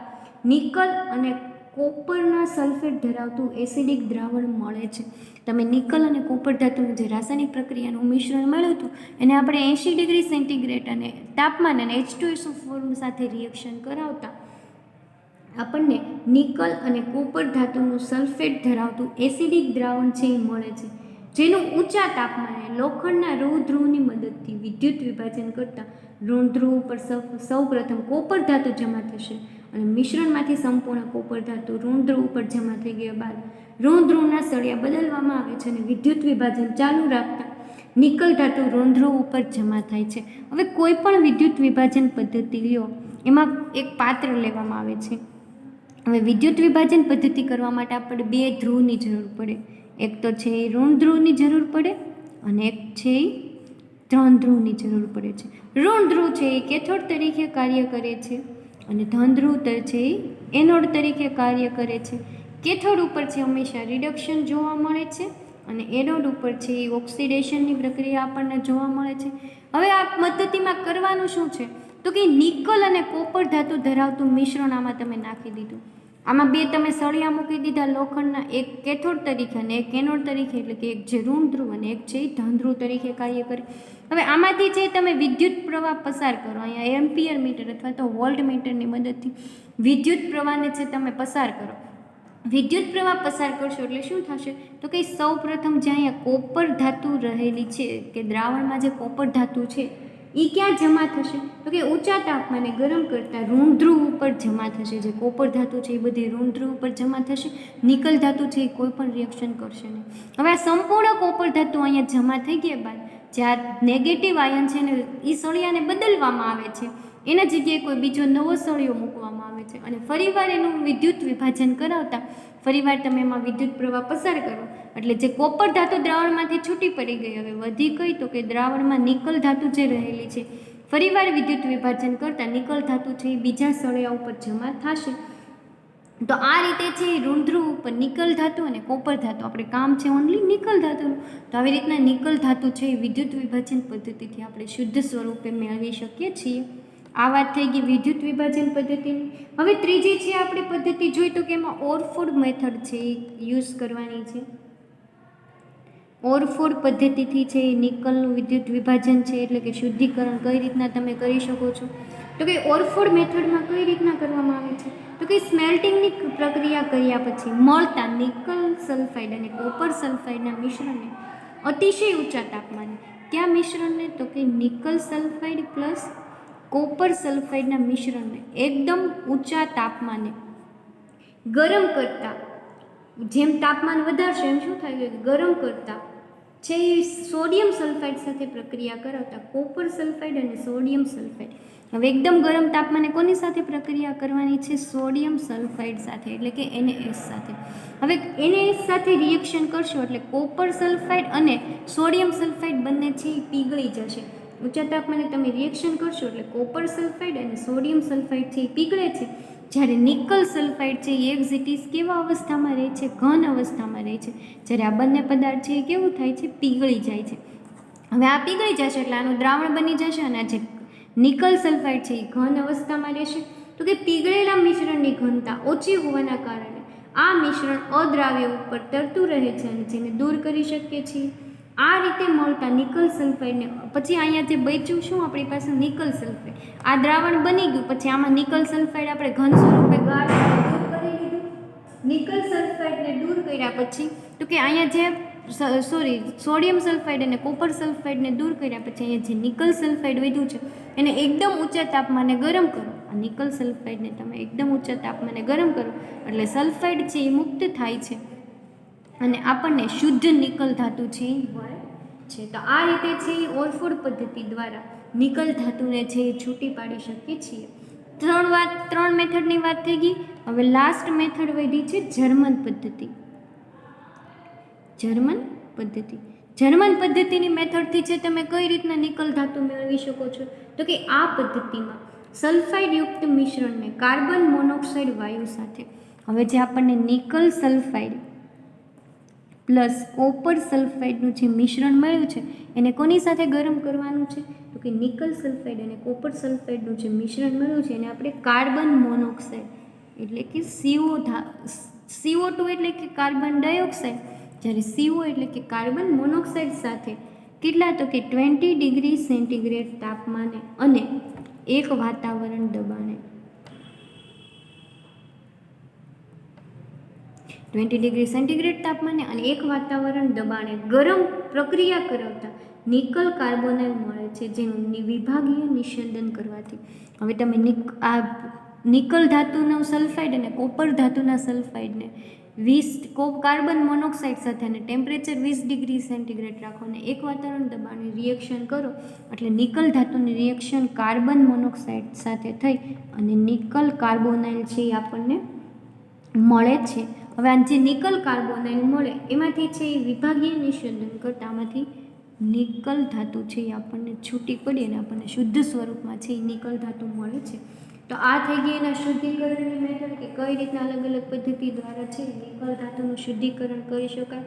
[SPEAKER 1] નિકલ અને કોપરના સલ્ફેટ ધરાવતું એસિડિક દ્રાવણ મળે છે. તમે નિકલ અને કોપર ધાતુનું જે રાસાયણિક પ્રક્રિયાનું મિશ્રણ મળ્યું હતું એને આપણે 80 ડિગ્રી સેન્ટીગ્રેડ અને તાપમાન અને H2SO4 સાથે રિએક્શન કરાવતા આપણને નિકલ અને કોપર ધાતુનું સલ્ફેટ ધરાવતું એસિડિક દ્રાવણ છે એ મળે છે, જેનું ઊંચા તાપમાને લોખંડના ઋણ ધ્રુવની મદદથી વિદ્યુત વિભાજન કરતાં ઋણ ધ્રુવ ઉપર સૌપ્રથમ કોપર ધાતુ જમા થશે અને મિશ્રણમાંથી સંપૂર્ણ કોપર ધાતુ ઋણ ધ્રુવ ઉપર જમા થઈ ગયા બાદ ઋણ ધ્રુવના સળિયા બદલવામાં આવે છે અને વિદ્યુત વિભાજન ચાલુ રાખતા નિકલ ધાતુ ઋણ ધ્રુવ ઉપર જમા થાય છે. હવે કોઈ પણ વિદ્યુત વિભાજન પદ્ધતિ લ્યો એમાં એક પાત્ર લેવામાં આવે છે. હવે વિદ્યુત વિભાજન પદ્ધતિ કરવા માટે આપણે 2 ધ્રુવની જરૂર પડે. એક તો છે એ ઋણ ધ્રુવની જરૂર પડે અને એક છે એ ધન ધ્રુવની જરૂર પડે છે. ઋણ ધ્રુવ છે એ કેથોડ તરીકે કાર્ય કરે છે અને ધન ધ્રુવ છે એ એનોડ તરીકે કાર્ય કરે છે. કેથોડ ઉપર છે હંમેશા રિડક્શન જોવા મળે છે અને એનોડ ઉપર છે એ ઓક્સિડેશનની પ્રક્રિયા આપણને જોવા મળે છે. હવે આ પદ્ધતિમાં કરવાનું શું છે તો કે નિકલ અને કોપર ધાતુ ધરાવતું મિશ્રણ આમાં તમે નાખી દીધું. આમાં 2 તમે સળિયા મૂકી દીધા લોખંડના, એક કેથોડ તરીકે અને એક એનોડ તરીકે, એટલે કે એક જે ઋણ ધ્રુવ અને એક છે ધન ધ્રુવ તરીકે કાર્ય કરે. હવે આમાંથી જે તમે વિદ્યુત પ્રવાહ પસાર કરો, અહીંયા એમ્પિયર મીટર અથવા તો વોલ્ટ મીટરની મદદથી વિદ્યુત પ્રવાહને છે તમે પસાર કરો. વિદ્યુત પ્રવાહ પસાર કરશો એટલે શું થશે તો કે સૌ પ્રથમ જે અહીંયા કોપર ધાતુ રહેલી છે કે દ્રાવણમાં જે કોપર ધાતુ છે એ ક્યાં જમા થશે તો કે ઊંચા તાપમાને ગરમ કરતાં ઋણ ધ્રુવ ઉપર જમા થશે. જે કોપર ધાતુ છે એ બધી ઋણ ધ્રુવ ઉપર જમા થશે. નિકલ ધાતુ છે એ કોઈ પણ રિએક્શન કરશે નહીં. હવે આ સંપૂર્ણ કોપર ધાતુ અહીંયા જમા થઈ ગયા બાદ જે આ નેગેટિવ આયન છે ને એ સળિયાને બદલવામાં આવે છે એના જગ્યાએ કોઈ બીજો નવો સળિયો મૂકવામાં આવે છે અને ફરીવાર એનું વિદ્યુત વિભાજન કરાવતા ફરીવાર તમે એમાં વિદ્યુત પ્રવાહ પસાર કરો એટલે જે કોપર ધાતુ દ્રાવણમાંથી છૂટી પડી ગઈ. હવે વધી કઈ તો કે દ્રાવણમાં નિકલ ધાતુ જે રહેલી છે ફરીવાર વિદ્યુત વિભાજન કરતાં નિકલ ધાતુ છે એ બીજા સળિયા ઉપર જમા થશે. તો આ રીતે છે ઋણ ધ્રુવ ઉપર નિકલ ધાતુ અને કોપર ધાતુ, આપણે કામ છે ઓનલી નિકલ ધાતુનું, તો આવી રીતના નિકલ ધાતુ છે એ વિદ્યુત વિભાજન પદ્ધતિથી આપણે શુદ્ધ સ્વરૂપે મેળવી શકીએ છીએ. આ વાત થઈ ગઈ વિદ્યુત વિભાજન પદ્ધતિની. હવે ત્રીજી છે આપણે પદ્ધતિ જોઈ તો કે એમાં ઓરફોર્ડ મેથડ છે એ યુઝ કરવાની છે. ઓરફોર્ડ પદ્ધતિથી છે એ નિકલનું વિદ્યુત વિભાજન છે એટલે કે શુદ્ધિકરણ કઈ રીતના તમે કરી શકો છો. તો કે ઓરફોર્ડ મેથડમાં કઈ રીતના કરવામાં આવે છે તો કે સ્મેલ્ટિંગની પ્રક્રિયા કર્યા પછી મળતા નિકલ સલ્ફાઇડ અને કોપર સલ્ફાઇડના મિશ્રણને અતિશય ઊંચા તાપમાને, કયા મિશ્રણને તો કે નિકલ સલ્ફાઇડ પ્લસ કોપર સલ્ફાઇડના મિશ્રણને એકદમ ઊંચા તાપમાને ગરમ કરતા, જેમ તાપમાન વધારશે એમ શું થાય કે ગરમ કરતા છે સોડિયમ સલ્ફાઇડ સાથે પ્રક્રિયા કરાવતા કોપર સલ્ફાઇડ અને સોડિયમ સલ્ફાઇડ. હવે એકદમ ગરમ તાપમાને કોની સાથે પ્રક્રિયા કરવાની છે? સોડિયમ સલ્ફાઇડ સાથે એટલે કે NaS સાથે. હવે NaS સાથે રિએક્શન કરશો એટલે કોપર સલ્ફાઇડ અને સોડિયમ સલ્ફાઇડ બંને છે એ પીગળી જશે. ઊંચા તાપમાને તમે રિએક્શન કરશો એટલે કોપર સલ્ફાઇડ અને સોડિયમ સલ્ફાઇડ છે એ પીગળે છે, જ્યારે નિકલ સલ્ફાઇડ છે એ એક્ઝિટીસ કેવા અવસ્થામાં રહે છે? ઘન અવસ્થામાં રહે છે. જ્યારે આ બંને પદાર્થ છે એ કેવું થાય છે? પીગળી જાય છે. હવે આ પીગળી જશે એટલે આનું દ્રાવણ બની જશે અને આ જે નિકલ સલ્ફાઇડ છે એ ઘન અવસ્થામાં રહેશે. તો કે પીગળેલા મિશ્રણની ઘનતા ઓછી હોવાના કારણે આ મિશ્રણ અદ્રાવ્ય ઉપર તરતું રહે છે અને જેને દૂર કરી શકીએ છીએ. આ રીતે મળતા નિકલ સલ્ફાઇડને પછી અહીંયા જે બચ્યું શું આપણી પાસે? Nickel sulphide. આ દ્રાવણ બની ગયું પછી આમાં નિકલ સલ્ફાઇડ આપણે ઘન સ્વરૂપે ગાળીને દૂર કરી દીધું. નિકલ સલ્ફાઇડને દૂર કર્યા પછી તો કે અહીંયા જે સોડિયમ સલ્ફાઇડ અને કોપર સલ્ફાઇડને દૂર કર્યા પછી અહીંયા જે નિકલ સલ્ફાઇડ વધ્યું છે એને એકદમ ઊંચા તાપમાને ગરમ કરો. આ નિકલ સલ્ફાઇડને તમે એકદમ ઊંચા તાપમાને ગરમ કરો એટલે સલ્ફાઇડ છે એ મુક્ત થાય છે અને આપણને શુદ્ધ નિકલ ધાતુ છે એ મળે છે. તો આ રીતે છે એ ઓરફોર્ડ પદ્ધતિ દ્વારા નિકલ ધાતુને છે એ છૂટી પાડી શકીએ છીએ. ત્રણ મેથડની વાત થઈ ગઈ. હવે લાસ્ટ મેથડ વધી છે જર્મન પદ્ધતિ. જર્મન પદ્ધતિની મેથડથી છે તમે કઈ રીતના નિકલ ધાતુ મેળવી શકો છો તો કે આ પદ્ધતિમાં સલ્ફાઇડયુક્ત મિશ્રણને કાર્બન મોનોક્સાઇડ વાયુ સાથે, હવે જે આપણને નિકલ સલ્ફાઇડ પ્લસ કોપર સલ્ફાઇડનું જે મિશ્રણ મળ્યું છે એને કોની સાથે ગરમ કરવાનું છે તો કે નિકલ સલ્ફાઇડ અને કોપર સલ્ફાઇડનું જે મિશ્રણ મળ્યું છે એને આપણે કાર્બન મોનોક્સાઇડ એટલે કે CO2 એટલે કે કાર્બન ડાયોક્સાઇડ, જ્યારે CO એટલે કે કાર્બન મોનોક્સાઇડ સાથે કેટલા તો કે 20 ડિગ્રી સેન્ટીગ્રેડ તાપમાને અને એક વાતાવરણ દબાણે 20 ડિગ્રી સેન્ટીગ્રેડ તાપમાને અને એક વાતાવરણ દબાણે ગરમ પ્રક્રિયા કરાવતા નિકલ કાર્બોનાઇલ મળે છે, જેનું વિભાગીય નિષેધન કરવાથી હવે તમે આ નિકલ ધાતુનો સલ્ફાઇડ અને કોપર ધાતુના સલ્ફાઇડને 20 કાર્બન મોનોક્સાઇડ સાથે અને ટેમ્પરેચર 20 ડિગ્રી સેન્ટીગ્રેડ રાખો અને એક વાતાવરણ દબાણે રિએક્શન કરો એટલે નિકલ ધાતુની રિએક્શન કાર્બન મોનોક્સાઇડ સાથે થઈ અને નિકલ કાર્બોનાઇલ છે એ આપણને મળે છે. હવે આ જે નિકલ કાર્બોનાઇલ મળે એમાંથી છે એ વિભાગીય નિષેધન કરતાં આમાંથી નિકલ ધાતુ છે એ આપણને છૂટી પડી અને આપણને શુદ્ધ સ્વરૂપમાં છે એ નિકલ ધાતુ મળે છે. તો આ થઈ ગઈ એના શુદ્ધિકરણની મેથડ કે કઈ રીતના અલગ અલગ પદ્ધતિ દ્વારા છે નિકલ ધાતુનું શુદ્ધિકરણ કરી શકાય.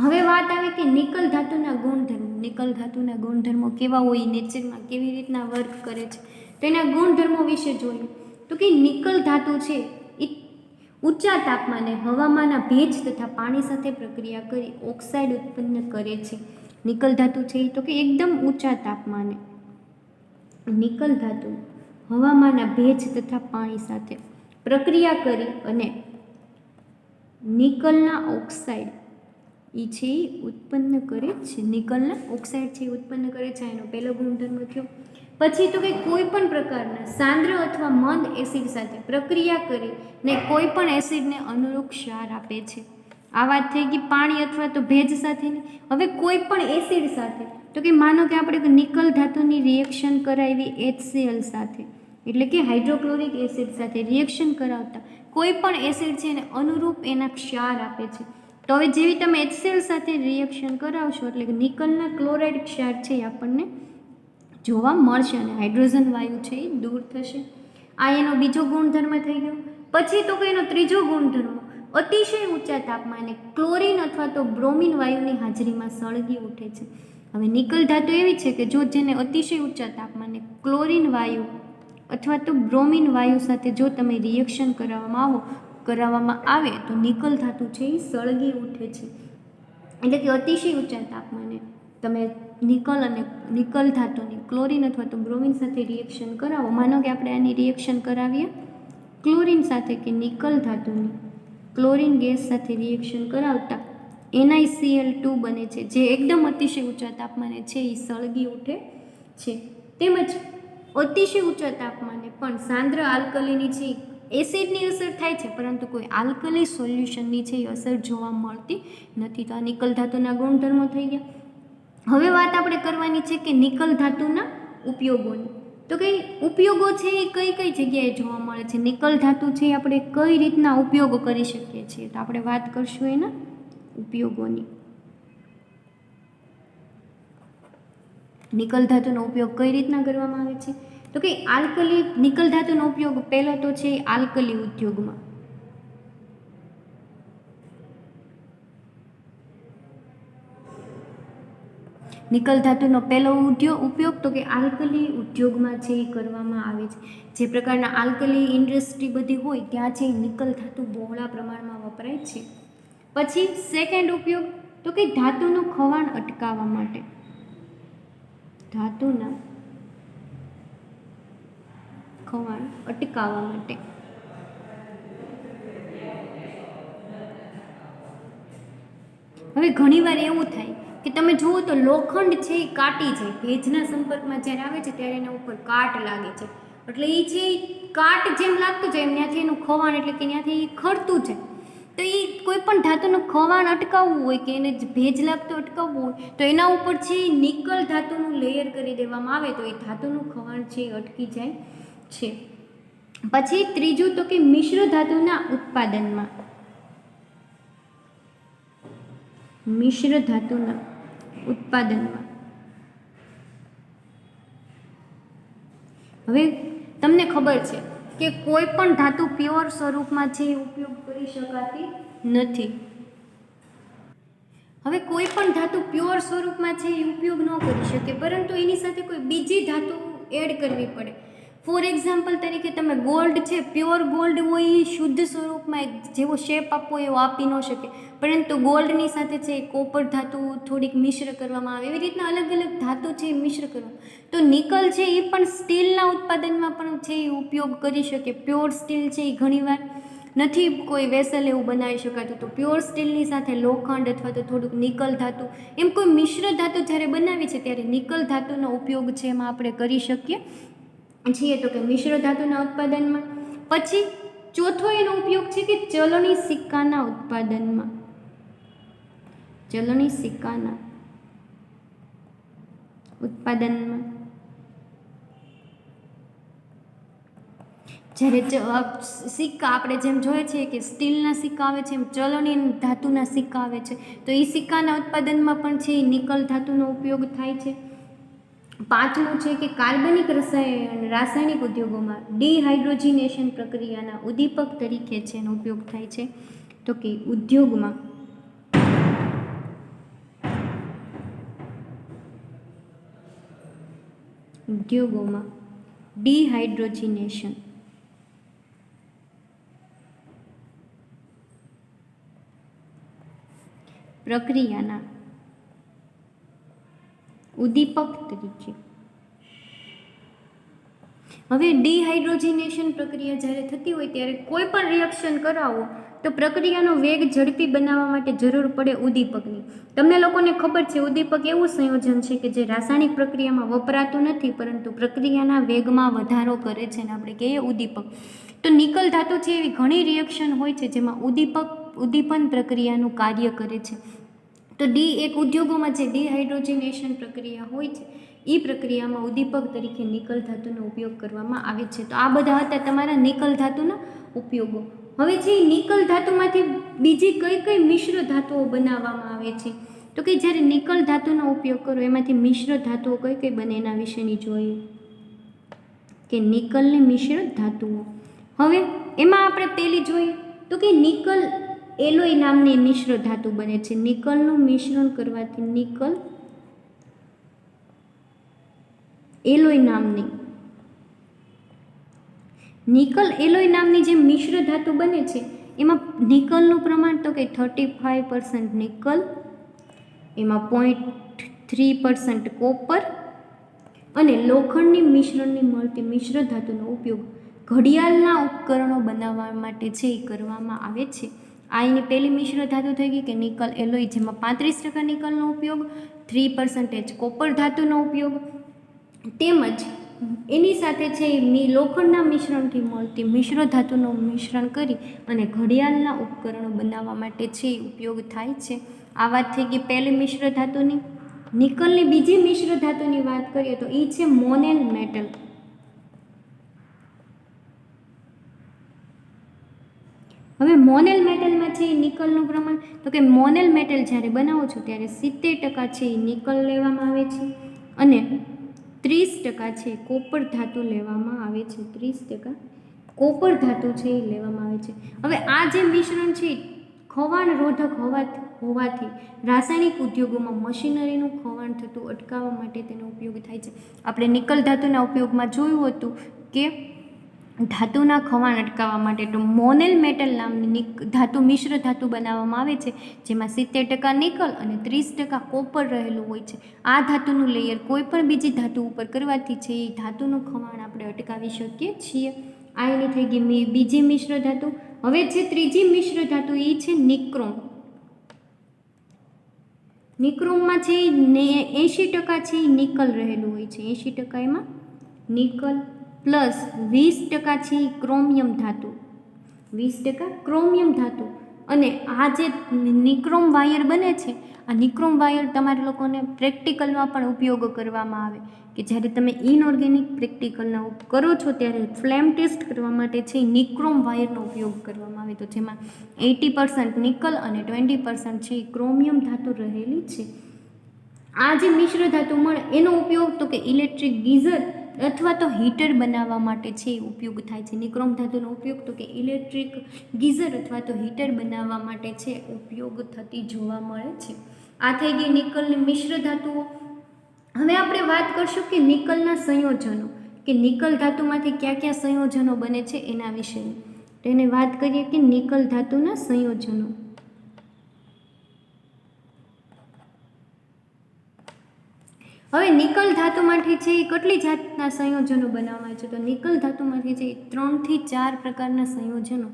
[SPEAKER 1] હવે વાત આવે કે નિકલ ધાતુના ગુણધર્મો. નિકલ ધાતુના ગુણધર્મો કેવા હોય, નેચરમાં કેવી રીતના વર્ક કરે છે તો એના ગુણધર્મો વિશે જોઈએ તો કે નિકલ ધાતુ છે એ ઊંચા તાપમાને હવામાંના ભેજ તથા પાણી સાથે પ્રક્રિયા કરી ઓક્સાઇડ ઉત્પન્ન કરે છે. નિકલ ધાતુ છે તો કે એકદમ ઊંચા તાપમાને નિકલ ધાતુ હવામાંના ભેજ તથા પાણી સાથે પ્રક્રિયા કરી અને નિકલના ઓક્સાઇડ એ છે એ ઉત્પન્ન કરે છે. નિકલના ઓક્સાઇડ છે એ ઉત્પન્ન કરે છે, એનો પહેલો ગુણધર્મ થયો. પછી તો કે કોઈ પણ પ્રકારના સાંદ્ર અથવા મંદ એસિડ સાથે પ્રક્રિયા કરીને કોઈ પણ એસિડને અનુરૂપ ક્ષાર આપે છે. આ વાત થઈ ગઈ પાણી અથવા તો ભેજ સાથેની. હવે કોઈ પણ એસિડ સાથે, તો કે માનો કે આપણે નિકલ ધાતુની રિએક્શન કરાવી HCl સાથે, એટલે કે હાઇડ્રોક્લોરિક એસિડ સાથે રિએક્શન કરાવતા કોઈ પણ એસિડ છે એને અનુરૂપ એના ક્ષાર આપે છે. તો હવે જેવી તમે HCl સાથે રિએક્શન કરાવશો એટલે કે નિકલના ક્લોરાઇડ ક્ષાર છે એ આપણને જોવા મળશે અને હાઇડ્રોજન વાયુ છે એ દૂર થશે. આ એનો બીજો ગુણધર્મ થઈ ગયો. પછી તો કે એનો ત્રીજો ગુણધર્મ, અતિશય ઊંચા તાપમાને ક્લોરીન અથવા તો બ્રોમિન વાયુની હાજરીમાં સળગી ઉઠે છે. હવે નિકલ ધાતુ એવી છે કે જો જેને અતિશય ઊંચા તાપમાને ક્લોરીન વાયુ અથવા તો બ્રોમિન વાયુ સાથે જો તમે રિએક્શન કરાવવામાં આવે તો નિકલ ધાતુ છે એ સળગી ઉઠે છે. એટલે કે અતિશય ઊંચા તાપમાને તમે નિકલ ધાતુની ક્લોરીન અથવા તો બ્રોમિન સાથે રિએક્શન કરાવો. માનો કે આપણે આની રિએક્શન કરાવીએ ક્લોરીન સાથે કે નિકલ ધાતુની ક્લોરીન ગેસ સાથે રિએક્શન કરાવતા NiCl2 બને છે, જે એકદમ અતિશય ઊંચા તાપમાને છે એ સળગી ઉઠે છે. તેમજ અતિશય ઊંચા તાપમાને પણ સાંદ્ર આલ્કલીની છે એસિડની અસર થાય છે, પરંતુ કોઈ આલ્કલી સોલ્યુશનની છે એ અસર જોવા મળતી નથી. તો આ નિકલ ધાતુના ગુણધર્મો થઈ ગયા. હવે વાત આપણે કરવાની છે કે નિકલ ધાતુના ઉપયોગોની. તો કઈ ઉપયોગો છે એ કઈ કઈ જગ્યાએ જોવા મળે છે, નિકલ ધાતુ છે આપણે કઈ રીતના ઉપયોગો કરી શકીએ છીએ, તો આપણે વાત કરશું એના ઉપયોગોની. નિકલ ધાતુનો ઉપયોગ કઈ રીતના કરવામાં આવે છે, તો કે આલ્કલી નિકલ ધાતુનો ઉપયોગ પહેલો તો છે આલ્કલી ઉદ્યોગમાં. નિકલ ધાતુનો પહેલો ઉપયોગ તો કે આલ્કલી ઉદ્યોગમાં છે એ કરવામાં આવે છે. જે પ્રકારના આલ્કલી ઇન્ડસ્ટ્રી બધી હોય ત્યાં છે નિકલ ધાતુ બહોળા પ્રમાણમાં વપરાય છે. પછી સેકન્ડ ઉપયોગ તો કે ધાતુનું ખવાણ અટકાવવા માટે. ધાતુના ખવાણ અટકાવવા માટે. હવે ઘણીવાર એવું થાય કે તમે જુઓ તો લોખંડ છે એ કાટી જાય, ભેજના સંપર્કમાં જ્યારે આવે છે ત્યારે એના ઉપર કાટ લાગે છે, એટલે એ છે કાટ જેમ લાગતું જાય એમ ત્યાંથી એનું ખવાણ એટલે કે ત્યાંથી ખરતું જાય. તો એ કોઈ પણ ધાતુનું ખવાણ અટકાવવું હોય કે એને ભેજ લાગતો અટકાવવું હોય તો એના ઉપર છે નિકલ ધાતુનું લેયર કરી દેવામાં આવે તો એ ધાતુનું ખવાણ છે એ અટકી જાય છે. પછી ત્રીજું તો કે મિશ્ર ધાતુના ઉત્પાદનમાં. મિશ્ર ધાતુના ઉત્પાદનમાં હવે તમને ખબર છે કે કોઈ પણ ધાતુ પ્યોર સ્વરૂપમાં છે એ ઉપયોગ કરી શકાતી નથી. હવે કોઈ પણ ધાતુ પ્યોર સ્વરૂપમાં છે એ ઉપયોગ ન કરી શકે, પરંતુ એની સાથે કોઈ બીજી ધાતુ એડ કરવી પડે. ફોર એક્ઝામ્પલ તરીકે તમે ગોલ્ડ છે, પ્યોર ગોલ્ડ હોય એ શુદ્ધ સ્વરૂપમાં જેવો શેપ આપવો એવો આપી ન શકે, પરંતુ ગોલ્ડની સાથે છે કોપર ધાતુ થોડીક મિશ્ર કરવામાં આવે, એવી રીતના અલગ અલગ ધાતુ છે એ મિશ્ર કરવા. તો નિકલ છે એ પણ સ્ટીલના ઉત્પાદનમાં પણ છે એ ઉપયોગ કરી શકે. પ્યોર સ્ટીલ છે એ ઘણીવાર નથી કોઈ વેસલ એવું બનાવી શકાતું, તો પ્યોર સ્ટીલની સાથે લોખંડ અથવા તો થોડુંક નિકલ ધાતુ એમ કોઈ મિશ્ર ધાતુ જ્યારે બનાવી છે ત્યારે નિકલ ધાતુનો ઉપયોગ છે એમાં આપણે કરી શકીએ છીએ, તો કે મિશ્ર ધાતુના ઉત્પાદનમાં. પછી ચોથો એનો ઉપયોગ છે કે ચલણી સિક્કાના ઉત્પાદનમાં. ચલણી સિક્કાના ઉત્પાદનમાં જ્યારે સિક્કા આપણે જેમ જોઈએ છીએ કે સ્ટીલના સિક્કા આવે છે એમ ચલણી ધાતુના સિક્કા આવે છે, તો એ સિક્કાના ઉત્પાદનમાં પણ છે એ નિકલ ધાતુનો ઉપયોગ થાય છે. પાંચમું છે કે કાર્બનિક રાસાયણિક ઉદ્યોગોમાં ડિહાઇડ્રોજિનેશન પ્રક્રિયાના ઉદ્દીપક તરીકે છે એનો ઉપયોગ થાય છે. તો કે ઉદ્યોગમાં ડિહાઇડ્રોજિનેશન પ્રક્રિયાના ઉદ્દીપક તરીકે. હવે ડિહાઇડ્રોજિનેશન પ્રક્રિયા જ્યારે થતી હોય ત્યારે કોઈ પણ રિએક્શન કરાવો તો પ્રક્રિયાનો વેગ ઝડપી બનાવવા માટે જરૂર પડે ઉદ્દીપકની. તમને લોકોને ખબર છે ઉદ્દીપક એવું સંયોજન છે કે જે રાસાયણિક પ્રક્રિયામાં વપરાતું નથી પરંતુ પ્રક્રિયાના વેગમાં વધારો કરે છે ને આપણે કહીએ ઉદ્દીપક. તો નિકલ ધાતુ છે એવી ઘણી રિએક્શન હોય છે જેમાં ઉદ્દીપક ઉદ્દીપન પ્રક્રિયાનું કાર્ય કરે છે. તો ડી એક ઉદ્યોગોમાં જે ડિહાઇડ્રોજનેશન પ્રક્રિયા હોય છે એ પ્રક્રિયામાં ઉદ્દીપક તરીકે નિકલ ધાતુનો ઉપયોગ કરવામાં આવે છે. તો આ બધા હતા તમારા નિકલ ધાતુના ઉપયોગો. હવે છે નિકલ ધાતુમાંથી બીજી કઈ કઈ મિશ્ર ધાતુઓ બનાવવામાં આવે છે, તો કે જ્યારે નિકલ ધાતુનો ઉપયોગ કરો એમાંથી મિશ્ર ધાતુઓ કઈ કઈ બને એના વિશેની જોઈએ કે નિકલની મિશ્ર ધાતુઓ. હવે એમાં આપણે પહેલી જોઈએ તો કે નિકલ એલોય નામની મિશ્ર ધાતુ બને છે. નિકલનું મિશ્રણ કરવાથી નિકલ એલોય નામની જે મિશ્ર ધાતુ બને છે એમાં નિકલનું પ્રમાણ તો કે 35% નિકલ, એમાં 0.3% કોપર અને લોખંડની મિશ્રણની મળતી મિશ્ર ધાતુનો ઉપયોગ ઘડિયાળના ઉપકરણો બનાવવા માટે છે એ કરવામાં આવે છે. આ એની પહેલી મિશ્ર ધાતુ થઈ ગઈ કે નિકલ એલોય, જેમાં 35% નિકલનો ઉપયોગ, 3% કોપર ધાતુનો ઉપયોગ, તેમજ એની સાથે છે લોખંડના મિશ્રણથી મળતી મિશ્ર ધાતુનું મિશ્રણ કરી અને ઘડિયાળના ઉપકરણો બનાવવા માટે છે એ ઉપયોગ થાય છે. આ વાત થઈ ગઈ પહેલી મિશ્ર ધાતુની. નિકલની બીજી મિશ્ર ધાતુની વાત કરીએ તો એ છે મોનેલ મેટલ. હવે મોનેલ મેટલમાં છે એ નિકલનું પ્રમાણ તો કે મોનેલ મેટલ જ્યારે બનાવો છો ત્યારે 70% છે એ નિકલ લેવામાં આવે છે અને 30% છે કોપર ધાતુ લેવામાં આવે છે. 30% કોપર ધાતુ છે એ લેવામાં આવે છે. હવે આ જે મિશ્રણ છે ખવાણ રોધક હોવાથી રાસાયણિક ઉદ્યોગોમાં મશીનરીનું ખવાણ થતું અટકાવવા માટે તેનો ઉપયોગ થાય છે. આપણે નિકલ ધાતુના ઉપયોગમાં જોયું હતું કે ધાતુના ખવાણ અટકાવવા માટે તો મોનેલ મેટલ નામની ધાતુ મિશ્ર ધાતુ બનાવવામાં આવે છે, જેમાં 70% નિકલ અને 30% કોપર રહેલું હોય છે. આ ધાતુનું લેયર કોઈ પણ બીજી ધાતુ ઉપર કરવાથી છે એ ધાતુનું ખવાણ આપણે અટકાવી શકીએ છીએ. આ એની થઈ ગઈ બીજી મિશ્ર ધાતુ. હવે છે ત્રીજી મિશ્ર ધાતુ એ છે નિક્રોમ. નિક્રોમમાં છે 80% છે એ નિકલ રહેલું હોય છે. 80% એમાં નિકલ પ્લસ 20% છે એ ક્રોમિયમ ધાતુ, 20% ક્રોમિયમ ધાતુ. અને આ જે નિક્રોમ વાયર બને છે આ નિક્રોમ વાયર તમારે લોકોને પ્રેક્ટિકલમાં પણ ઉપયોગ કરવામાં આવે કે જ્યારે તમે ઇનઓર્ગેનિક પ્રેક્ટિકલના કરો છો ત્યારે ફ્લેમ ટેસ્ટ કરવા માટે છે નિક્રોમ વાયરનો ઉપયોગ કરવામાં આવે, તો જેમાં 80% નિકલ અને 20% છે એ ક્રોમિયમ ધાતુ રહેલી છે. આ જે મિશ્ર ધાતુ મળે એનો ઉપયોગ તો કે ઇલેક્ટ્રિક ગીઝર અથવા તો હીટર બનાવવા માટે છે એ ઉપયોગ થાય છે. નિક્રોમ ધાતુનો ઉપયોગ તો કે ઇલેક્ટ્રિક ગીઝર અથવા તો હીટર બનાવવા માટે છે ઉપયોગ થતી જોવા મળે છે. આ થઈ ગઈ નિકલની મિશ્ર ધાતુઓ. હવે આપણે વાત કરશું કે નિકલના સંયોજનો, કે નિકલ ધાતુમાંથી કયા કયા સંયોજનો બને છે એના વિશેની. તો એને વાત કરીએ કે નિકલ ધાતુના સંયોજનો. હવે નિકલ ધાતુમાંથી છે એ કેટલી જાતના સંયોજનો બનાવવામાં આવે છે, તો નિકલ ધાતુમાંથી છે 3 થી 4 પ્રકારના સંયોજનો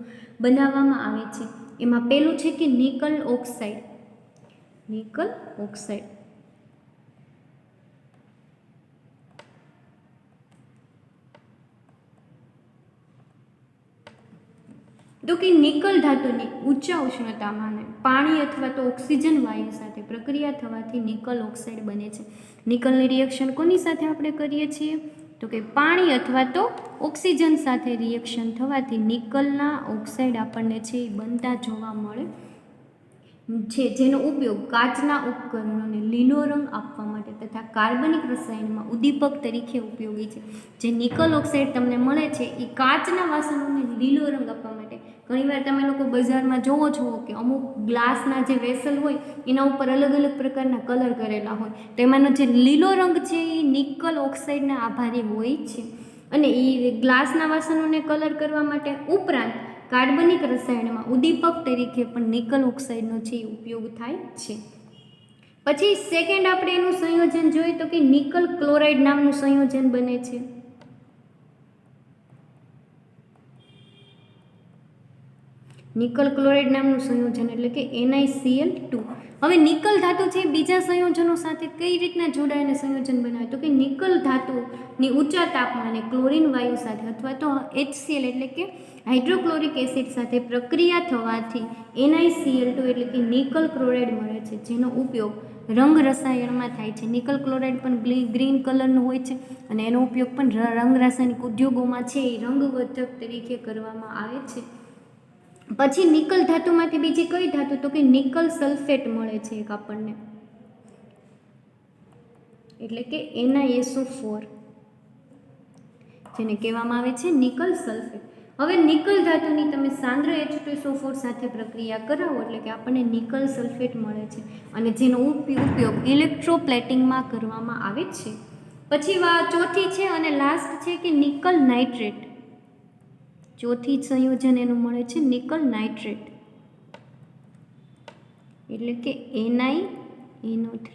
[SPEAKER 1] બનાવવામાં આવે છે. એમાં પહેલું છે કે નિકલ ઓક્સાઇડ. નિકલ ઓક્સાઇડ તો કે નિકલ ધાતુની ઊંચા ઉષ્ણતામાને પાણી અથવા તો ઓક્સિજન વાયુ સાથે પ્રક્રિયા થવાથી નિકલ ઓક્સાઇડ બને છે. નિકલની રિએક્શન કોની સાથે આપણે કરીએ છીએ તો કે પાણી અથવા તો ઓક્સિજન સાથે રિએક્શન થવાથી નિકલના ઓક્સાઇડ આપણને છે એ બનતા જોવા મળે છે, જેનો ઉપયોગ કાચના ઉપકરણોને લીલો રંગ આપવા માટે તથા કાર્બનિક રસાયણમાં ઉદ્દીપક તરીકે ઉપયોગી છે. જે નિકલ ઓક્સાઇડ તમને મળે છે એ કાચના વાસણોને લીલો રંગ આપવા માટે. ઘણીવાર તમે લોકો બજારમાં જોવો છો કે અમુક ગ્લાસના જે વેસલ હોય એના ઉપર અલગ અલગ પ્રકારના કલર કરેલા હોય, તો એમાંનો જે લીલો રંગ છે એ નિકલ ઓક્સાઇડના આભારી હોય છે. અને એ ગ્લાસના વાસણોને કલર કરવા માટે ઉપરાંત કાર્બનિક રસાયણમાં ઉદ્દીપક તરીકે પણ નિકલ ઓક્સાઇડનો છે એ ઉપયોગ થાય છે. પછી સેકન્ડ આપણે એનું સંયોજન જોઈએ તો કે નિકલ ક્લોરાઇડ નામનું સંયોજન બને છે. નિકલ ક્લોરાઇડ નામનું સંયોજન એટલે કે NiCl2. હવે નિકલ ધાતુ છે બીજા સંયોજનો સાથે કઈ રીતના જોડાઈને સંયોજન બનાવે તો કે નિકલ ધાતુની ઊંચા તાપમાને ક્લોરીન વાયુ સાથે અથવા તો HCl એટલે કે હાઇડ્રોક્લોરિક એસિડ સાથે પ્રક્રિયા થવાથી NiCl2 એટલે કે નિકલ ક્લોરાઇડ મળે છે, જેનો ઉપયોગ રંગ રસાયણમાં થાય છે. નિકલ ક્લોરાઇડ પણ ગ્રીન કલરનું હોય છે અને એનો ઉપયોગ પણ રંગ રાસાયણિક ઉદ્યોગોમાં છે એ રંગવર્ધક તરીકે કરવામાં આવે છે. પછી નિકલ ધાતુમાંથી બીજી કઈ ધાતુ તો કે નિકલ સલ્ફેટ મળે છે એક આપણને, એટલે કે NiSO4, જેને કહેવામાં આવે છે નિકલ સલ્ફેટ. હવે નિકલ ધાતુની તમે સાંદ્ર H2SO4 સાથે પ્રક્રિયા કરાવો એટલે કે આપણને નિકલ સલ્ફેટ મળે છે અને જેનો ઉપયોગ ઇલેક્ટ્રોપ્લેટિંગમાં કરવામાં આવે છે. પછી ચોથી છે અને લાસ્ટ છે કે નિકલ નાઇટ્રેટ. ચોથી સંયોજન એનું મળે છે નિકલ નાઇટ્રેટ એટલે કે NiNO3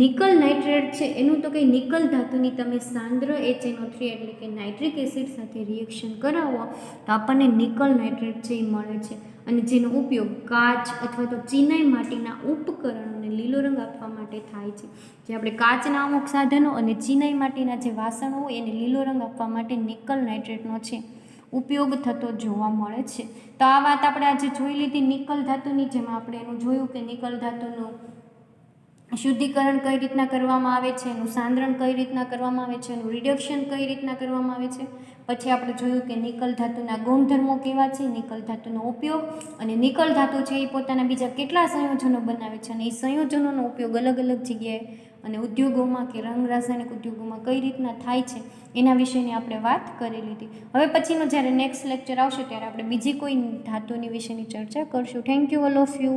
[SPEAKER 1] નિકલ નાઇટ્રેટ છે એનું તો કંઈ નિકલ ધાતુની તમે સાંદ્ર HNO3 એટલે કે નાઇટ્રિક એસિડ સાથે રિએક્શન કરાવો તો આપણને નિકલ નાઇટ્રેટ છે એ મળે છે અને જેનો ઉપયોગ કાચ અથવા તો ચિનાઈ માટીના ઉપકરણોને લીલો રંગ આપવા માટે થાય છે. જે આપણે કાચના અમુક સાધનો અને ચિનાઈ માટીના જે વાસણો હોય એને લીલો રંગ આપવા માટે નિકલ નાઇટ્રેટનો છે ઉપયોગ થતો જોવા મળે છે. તો આ વાત આપણે આજે જોઈ લીધી નિકલ ધાતુની, જેમાં આપણે એનું જોયું કે નિકલ ધાતુનું શુદ્ધિકરણ કઈ રીતના કરવામાં આવે છે, એનું સાંદ્રણ કઈ રીતના કરવામાં આવે છે, એનું રિડક્શન કઈ રીતના કરવામાં આવે છે. પછી આપણે જોયું કે નિકલ ધાતુના ગુણધર્મો કેવા છે, નિકલ ધાતુનો ઉપયોગ અને નિકલ ધાતુ છે એ પોતાના બીજા કેટલા સંયોજનો બનાવે છે અને એ સંયોજનોનો ઉપયોગ અલગ અલગ જગ્યાએ અને ઉદ્યોગોમાં કે રંગ રાસાયણિક ઉદ્યોગોમાં કઈ રીતના થાય છે એના વિશેની આપણે વાત કરી લીધી. હવે પછીનો જ્યારે નેક્સ્ટ લેક્ચર આવશે ત્યારે આપણે બીજી કોઈ ધાતુની વિશેની ચર્ચા કરશું. Thank you all of you.